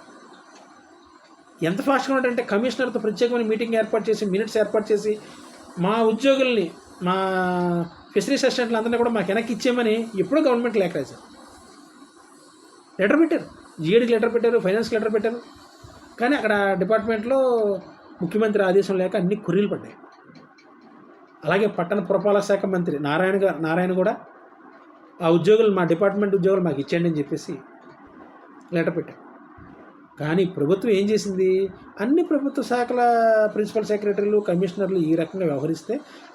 ఎంత ఫాస్ట్గా ఉన్నాడంటే కమిషనర్తో ప్రత్యేకమైన మీటింగ్ ఏర్పాటు చేసి, మినిట్స్ ఏర్పాటు చేసి, మా ఉద్యోగుల్ని, మా ఫిషరీస్ అసిస్టెంట్లు అందరినీ కూడా మాకు వెనక్కి ఇచ్చేయమని ఎప్పుడూ గవర్నమెంట్ లేఖ రాశారు, లెటర్ పెట్టారు, జిఏడికి లెటర్ పెట్టారు, ఫైనాన్స్కి లెటర్ పెట్టారు. కానీ అక్కడ డిపార్ట్మెంట్లో ముఖ్యమంత్రి ఆదేశం లేక అన్ని కుర్రీలు పడ్డాయి. అలాగే పట్టణ పురపాలక శాఖ మంత్రి నారాయణ కూడా ఆ ఉద్యోగులు, మా డిపార్ట్మెంట్ ఉద్యోగులు మాకు ఇచ్చేయండి అని చెప్పేసి లెటర్ పెట్టారు. కానీ ప్రభుత్వం ఏం చేసింది, అన్ని ప్రభుత్వ శాఖల ప్రిన్సిపల్ సెక్రటరీలు, కమిషనర్లు ఈ రకంగా వ్యవహరిస్తే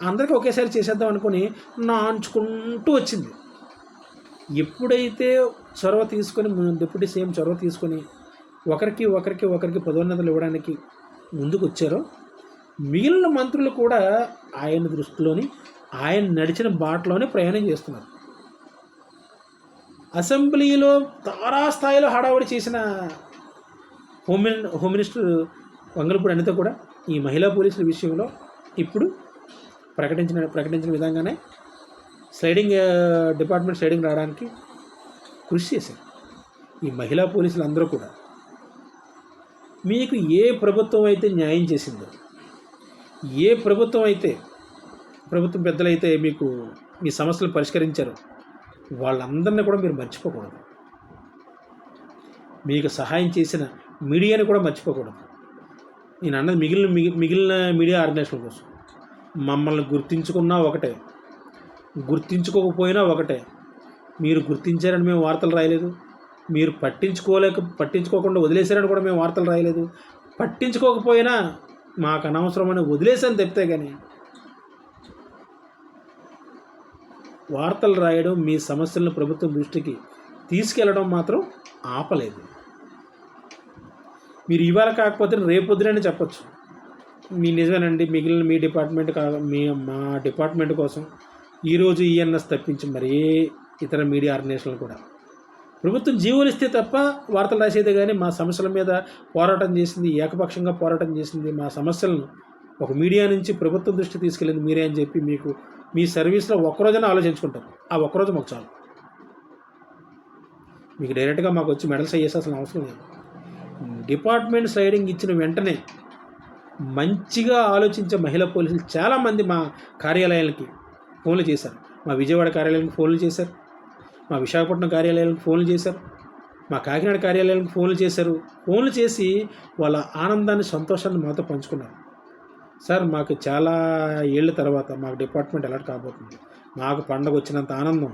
అందరికీ ఒకేసారి చేసేద్దాం అనుకుని నాంచుకుంటూ వచ్చింది. ఎప్పుడైతే చొరవ తీసుకొని, డిప్యూటీ సీఎం చొరవ తీసుకొని ఒకరికి పదోన్నతులు ఇవ్వడానికి ముందుకు వచ్చారో, మిగిలిన మంత్రులు కూడా ఆయన దృష్టిలోని, ఆయన నడిచిన బాటలోనే ప్రయాణం చేస్తున్నారు. అసెంబ్లీలో తారాస్థాయిలో హడావుడి చేసిన హోమ్ మినిస్టర్ వంగలపూడి అనిత కూడా ఈ మహిళా పోలీసుల విషయంలో ఇప్పుడు ప్రకటించిన విధంగానే డిపార్ట్మెంట్ స్లైడింగ్ రావడానికి కృషి చేశారు. ఈ మహిళా పోలీసులు అందరూ కూడా మీకు ఏ ప్రభుత్వం అయితే న్యాయం చేసిందో, ఏ ప్రభుత్వం పెద్దలైతే మీకు మీ సమస్యలు పరిష్కరించారో వాళ్ళందరినీ కూడా మీరు మర్చిపోకూడదు. మీకు సహాయం చేసిన మీడియాని కూడా మర్చిపోకూడదు. నేను అన్నది మిగిలిన మీడియా ఆర్గనైజేషన్ కోసం. మమ్మల్ని గుర్తించుకున్నా ఒకటే, గుర్తించుకోకపోయినా ఒకటే. మీరు గుర్తించారని మేము వార్తలు రాయలేదు, మీరు పట్టించుకోకుండా వదిలేశారని కూడా మేము వార్తలు రాయలేదు. పట్టించుకోకపోయినా మాకు అనవసరమని వదిలేసని చెప్తే కానీ వార్తలు రాయడం, మీ సమస్యలను ప్రభుత్వం దృష్టికి తీసుకెళ్లడం మాత్రం ఆపలేదు. మీరు ఇవాళ కాకపోతే రేపొద్దునని చెప్పచ్చు, మీ నిజమేనండి మిగిలిన మీ డిపార్ట్మెంట్ మా డిపార్ట్మెంట్ కోసం ఈరోజు ఈఎన్ఎస్ తప్పించి మరే ఇతర మీడియా ఆర్గనైజేషన్లు కూడా ప్రభుత్వం జీవోలు ఇస్తే తప్ప వార్తలు రాసేదే కానీ మా సమస్యల మీద పోరాటం చేసింది, ఏకపక్షంగా పోరాటం చేసింది, మా సమస్యలను ఒక మీడియా నుంచి ప్రభుత్వం దృష్టి తీసుకెళ్ళింది మీరే అని చెప్పి మీకు మీ సర్వీస్లో ఒక్కరోజైనా ఆలోచించుకుంటారు. ఆ ఒక్కరోజు మాకు చాలు. మీకు డైరెక్ట్గా మాకు వచ్చి మెడల్స్ అయ్యేసాల్సిన అవసరం లేదు. డిపార్ట్మెంట్ స్లైడింగ్ ఇచ్చిన వెంటనే మంచిగా ఆలోచించే మహిళా పోలీసులు చాలామంది మా కార్యాలయాలకి ఫోన్లు చేశారు. మా విజయవాడ కార్యాలయానికి ఫోన్లు చేశారు, మా విశాఖపట్నం కార్యాలయాలకు ఫోన్లు చేశారు, మా కాకినాడ కార్యాలయాలకు ఫోన్లు చేశారు. ఫోన్లు చేసి వాళ్ళ ఆనందాన్ని, సంతోషాన్ని మాతో పంచుకున్నారు. సార్, మాకు చాలా ఏళ్ళ తర్వాత మాకు డిపార్ట్మెంట్ అలర్ట్ కాబోతుంది. మాకు పండగ వచ్చినంత ఆనందం,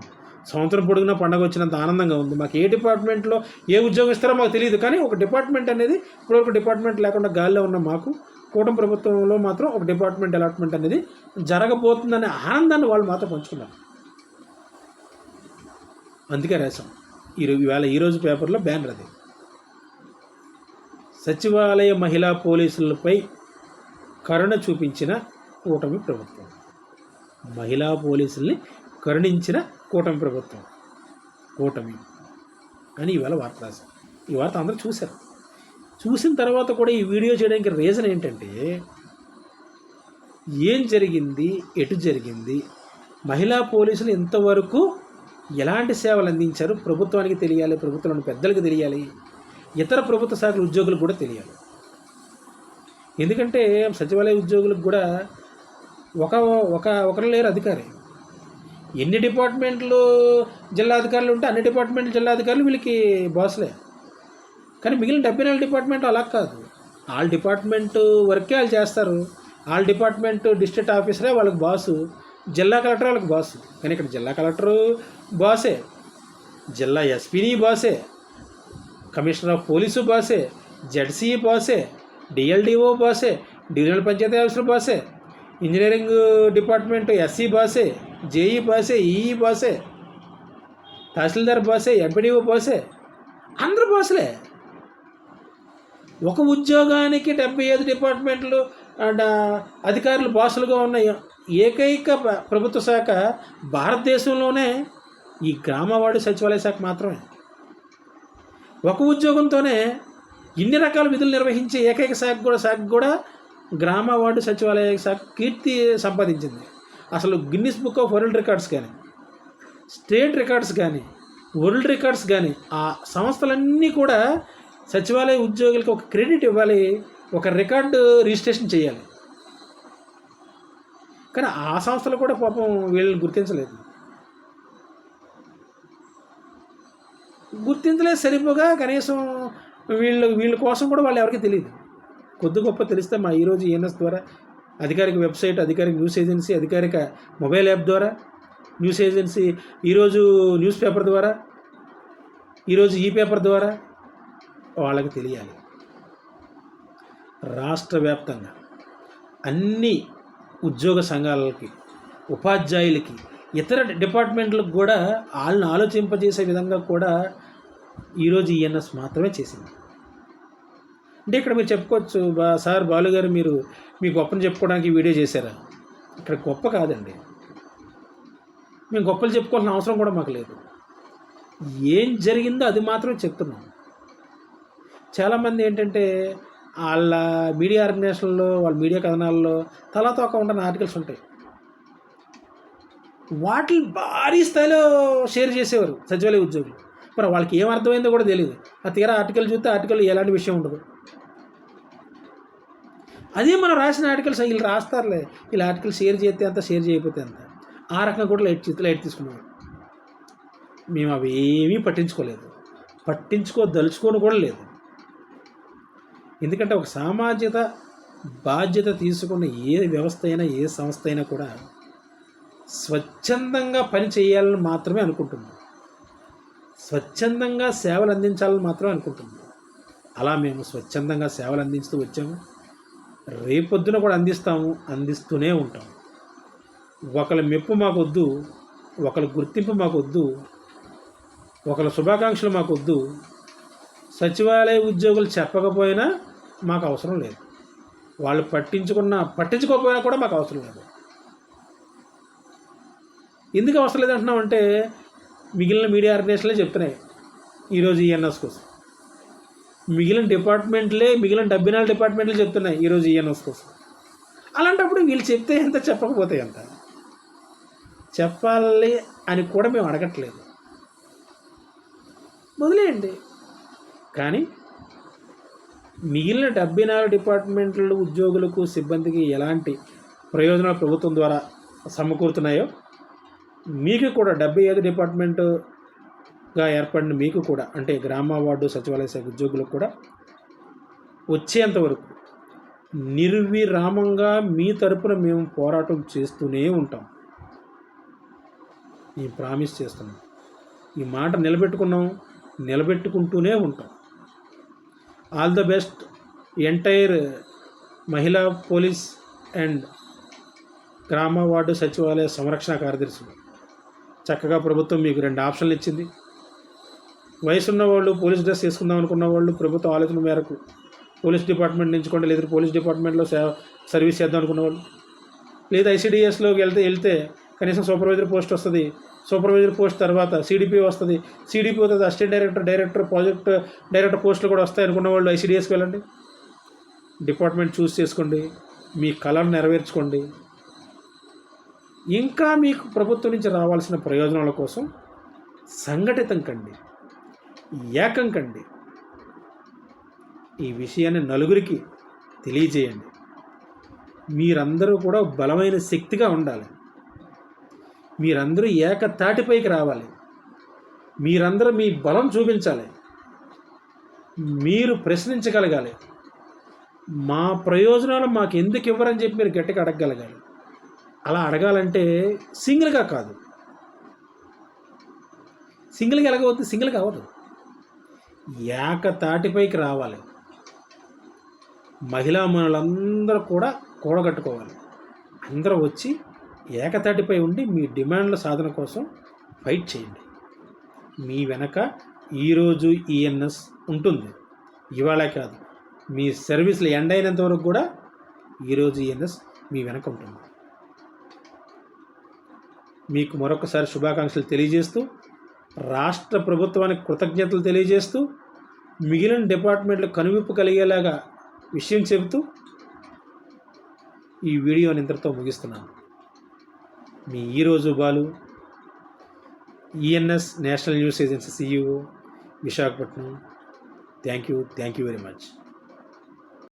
సంవత్సరం పొడుగునా పండగ వచ్చినంత ఆనందంగా ఉంది. మాకు ఏ డిపార్ట్మెంట్లో ఏ ఉద్యోగం ఇస్తారో మాకు తెలియదు, కానీ ఒక డిపార్ట్మెంట్ అనేది ఇప్పటివరకు డిపార్ట్మెంట్ లేకుండా గాలిలో ఉన్న మాకు కూటమి ప్రభుత్వంలో మాత్రం ఒక డిపార్ట్మెంట్ అలాట్మెంట్ అనేది జరగబోతుందనే ఆనందాన్ని వాళ్ళు మాతో పంచుకున్నారు. అందుకే రాసాం ఈరోజు పేపర్లో బ్యానర్ అది. సచివాలయ మహిళా పోలీసులపై కరుణ చూపించిన కూటమి ప్రభుత్వం, మహిళా పోలీసుల్ని కరుణించిన కూటమి ప్రభుత్వం, కూటమి అని ఇవాళ వార్త రాశారు. ఈ వార్త అందరూ చూశారు. చూసిన తర్వాత కూడా ఈ వీడియో చేయడానికి రీజన్ ఏంటంటే, ఏం జరిగింది, ఎటు జరిగింది, మహిళా పోలీసులు ఇంతవరకు ఎలాంటి సేవలు అందించారు ప్రభుత్వానికి తెలియాలి, ప్రభుత్వంలోని పెద్దలకు తెలియాలి, ఇతర ప్రభుత్వ శాఖల ఉద్యోగులకు కూడా తెలియాలి. ఎందుకంటే సచివాలయ ఉద్యోగులకు కూడా ఒకరు లేరు అధికారి. ఎన్ని డిపార్ట్మెంట్లు జిల్లా అధికారులు ఉంటే అన్ని డిపార్ట్మెంట్లు జిల్లా అధికారులు వీళ్ళకి బాసులే. కానీ మిగిలిన 74 డిపార్ట్మెంట్ అలా కాదు. వాళ్ళ డిపార్ట్మెంట్ వర్కే వాళ్ళు చేస్తారు. వాళ్ళ డిపార్ట్మెంట్ డిస్ట్రిక్ట్ ఆఫీసరే వాళ్ళకి బాసు, జిల్లా కలెక్టర్ వాళ్ళకి బాసు. కానీ ఇక్కడ జిల్లా కలెక్టరు బాసే, జిల్లా ఎస్పీని బాసే, కమిషనర్ ఆఫ్ పోలీసు బాసే, జెడ్సీ బాసే, డిఎల్డిఓ బాసే, డివిజనల్ పంచాయతీ ఆఫీసర్ బాసే, ఇంజనీరింగ్ డిపార్ట్మెంట్ ఎస్సీ బాసే, జేఈ బాసే, ఈఈ బాసే, తహసీల్దార్ బాసే, ఎంపీడీఓ బాసే, అందరూ బాసులే. ఒక ఉద్యోగానికి 75 డిపార్ట్మెంట్లు అధికారులు బాసులుగా ఉన్న ఏకైక ప్రభుత్వ శాఖ భారతదేశంలోనే ఈ గ్రామవార్డు సచివాలయ శాఖ మాత్రమే. ఒక ఉద్యోగంతోనే ఇన్ని రకాల విధులు నిర్వహించే ఏకైక శాఖ కూడా గ్రామ వార్డు సచివాలయ శాఖ కీర్తి సంపాదించింది. అసలు Guinness book of world records కానీ, స్టేట్ రికార్డ్స్ కానీ, వరల్డ్ రికార్డ్స్ కానీ ఆ సంస్థలన్నీ కూడా సచివాలయ ఉద్యోగులకు ఒక క్రెడిట్ ఇవ్వాలి, ఒక రికార్డు రిజిస్ట్రేషన్ చేయాలి. కానీ ఆ సంస్థలు కూడా పాపం వీళ్ళని గుర్తించలేదు సరిపోగా. కనీసం వీళ్ళ కోసం కూడా వాళ్ళు ఎవరికి తెలియదు. కొద్ది గొప్ప తెలిస్తే మా ఈరోజు ఈఎన్ఎస్ ద్వారా అధికారిక వెబ్సైట్, అధికారిక న్యూస్ ఏజెన్సీ, అధికారిక మొబైల్ యాప్ ద్వారా న్యూస్ ఏజెన్సీ, ఈరోజు న్యూస్ పేపర్ ద్వారా, ఈరోజు ఈ పేపర్ ద్వారా వాళ్ళకి తెలియాలి. రాష్ట్ర వ్యాప్తంగా అన్ని ఉద్యోగ సంఘాలకి, ఉపాధ్యాయులకి, ఇతర డిపార్ట్మెంట్లకు కూడా వాళ్ళని ఆలోచింపజేసే విధంగా కూడా ఈరోజు ఈఎన్ఎస్ మాత్రమే చేసింది. అంటే ఇక్కడ మీరు చెప్పుకోవచ్చు, సార్ బాలు గారు మీరు మీ గొప్పని చెప్పుకోవడానికి వీడియో చేశారా? ఇక్కడ గొప్ప కాదండి, మేము గొప్పలు చెప్పుకోవాల్సిన అవసరం కూడా మాకు లేదు. ఏం జరిగిందో అది మాత్రమే చెప్తున్నాం. చాలామంది ఏంటంటే వాళ్ళ మీడియా ఆర్గనైజేషన్లో, వాళ్ళ మీడియా కథనాల్లో తలాతోక ఉన్న ఆర్టికల్స్ ఉంటాయి, వాటిని భారీ స్థాయిలో షేర్ చేసేవారు సచివాలయ ఉద్యోగులు. మరి వాళ్ళకి ఏం అర్థమైందో కూడా తెలియదు. ఆ తీరా ఆర్టికల్ చూస్తే ఆర్టికల్ ఎలాంటి విషయం ఉండదు. అదే మనం రాసిన ఆర్టికల్స్ వీళ్ళు రాస్తారులే, వీళ్ళ ఆర్టికల్ షేర్ చేస్తే అంత, షేర్ చేయకపోతే అంత, ఆ రకంగా కూడా లైట్ తీసుకున్నాం. మేము అవి ఏమీ పట్టించుకోదలుచుకొని కూడా లేదు. ఎందుకంటే ఒక సామాజిక బాధ్యత తీసుకున్న ఏ వ్యవస్థ అయినా, ఏ సంస్థ అయినా కూడా స్వచ్ఛందంగా పని చేయాలని మాత్రమే అనుకుంటుంది, స్వచ్ఛందంగా సేవలు అందించాలని మాత్రమే అనుకుంటుంది. అలా మేము స్వచ్ఛందంగా సేవలు అందిస్తూ వచ్చాము, రేపొద్దున కూడా అందిస్తూనే ఉంటాం. ఒకళ్ళ మెప్పు మాకొద్దు, ఒకళ్ళ గుర్తింపు మాకొద్దు, ఒకళ్ళ శుభాకాంక్షలు మాకొద్దు, సచివాలయ ఉద్యోగులు చెప్పకపోయినా మాకు అవసరం లేదు, వాళ్ళు పట్టించుకోకపోయినా కూడా మాకు అవసరం లేదు. ఎందుకు అవసరం లేదంటున్నామంటే మిగిలిన మీడియా ఆర్గనైజేషన్లే చెప్తున్నాయి ఈరోజు ఈఎన్ఎస్ కోసం, మిగిలిన 74 డిపార్ట్మెంట్లు చెప్తున్నాయి ఈరోజు ఈఎన్ఎస్ కోసం. అలాంటప్పుడు వీళ్ళు చెప్తే ఎంత, చెప్పకపోతే ఎంత, చెప్పాలి అని కూడా మేము అడగట్లేదు, వదిలేయండి. కానీ మిగిలిన 74 డిపార్ట్మెంట్ల ఉద్యోగులకు, సిబ్బందికి ఎలాంటి ప్రయోజనాలు ప్రభుత్వం ద్వారా సమకూరుతున్నాయో మీకు కూడా 75 డిపార్ట్మెంటుగా ఏర్పడిన మీకు కూడా, అంటే గ్రామ వార్డు సచివాలయ శాఖ ఉద్యోగులకు కూడా వచ్చేంతవరకు నిర్విరామంగా మీ తరపున మేము పోరాటం చేస్తూనే ఉంటాం. మేము ప్రామిస్ చేస్తున్నాం, ఈ మాట నిలబెట్టుకుంటూనే ఉంటాం. ఆల్ ద బెస్ట్ ఎంటైర్ మహిళా పోలీస్ అండ్ గ్రామ వార్డు సచివాలయ సంరక్షణ కార్యదర్శులు. చక్కగా ప్రభుత్వం మీకు 2 ఆప్షన్లు ఇచ్చింది. వయసున్న వాళ్ళు, పోలీస్ డ్రెస్ వేసుకుందాం అనుకున్న వాళ్ళు ప్రభుత్వ ఆలోచన మేరకు పోలీస్ డిపార్ట్మెంట్ ఎంచుకోండి, లేదా పోలీస్ డిపార్ట్మెంట్లో సర్వీస్ చేద్దాం అనుకున్న వాళ్ళు, లేదా ఐసిడిఎస్లోకి వెళ్తే కనీసం సూపర్వైజర్ పోస్ట్ వస్తుంది, సూపర్వైజర్ పోస్ట్ తర్వాత సిడిపి వస్తుంది, సిడిపి వస్తుంది అసిస్టెంట్ డైరెక్టర్, ప్రాజెక్ట్ డైరెక్టర్ పోస్టులు కూడా వస్తాయి అనుకున్న వాళ్ళు ఐసిడిఎస్కి వెళ్ళండి, డిపార్ట్మెంట్ చూస్ చేసుకోండి, మీ కళను నెరవేర్చుకోండి. ఇంకా మీకు ప్రభుత్వం నుంచి రావాల్సిన ప్రయోజనాల కోసం సంఘటితం కండి, ఏకం కండి. ఈ విషయాన్ని నలుగురికి తెలియజేయండి. మీరందరూ కూడా బలమైన శక్తిగా ఉండాలి, మీరందరూ ఏకతాటిపైకి రావాలి, మీరందరూ మీ బలం చూపించాలి, మీరు ప్రశ్నించగలగాలి, మా ప్రయోజనాలు మాకు ఎందుకు ఇవ్వరని చెప్పి మీరు గట్టిగా అడగగలగాలి. అలా అడగాలంటే సింగిల్గా కాదు, సింగిల్గా ఎలాగవుతుంది, సింగిల్గా అవ్వదు, ఏకతాటిపైకి రావాలి. మహిళలందరూ కూడా కూడగట్టుకోవాలి, అందరూ వచ్చి ఏకతాటిపై ఉండి మీ డిమాండ్ల సాధన కోసం ఫైట్ చేయండి. మీ వెనక ఈరోజు ఈఎన్ఎస్ ఉంటుంది, ఇవాళే కాదు, మీ సర్వీసులు ఎండ్ అయినంత వరకు కూడా ఈరోజు ఈఎన్ఎస్ మీ వెనక ఉంటుంది. మీకు మరొకసారి శుభాకాంక్షలు తెలియజేస్తూ రాష్ట్ర ప్రభుత్వానికి కృతజ్ఞతలు తెలియజేస్తూ మిగిలిన డిపార్ట్మెంట్లు కనువిప్పు కలిగేలాగా విషయం చెబుతూ ఈ వీడియోని ఇంతటితో ముగిస్తున్నాను. మీ ఈరోజు Balu, ENS national news agency CEO, Visakhapatnam. Thank you very much.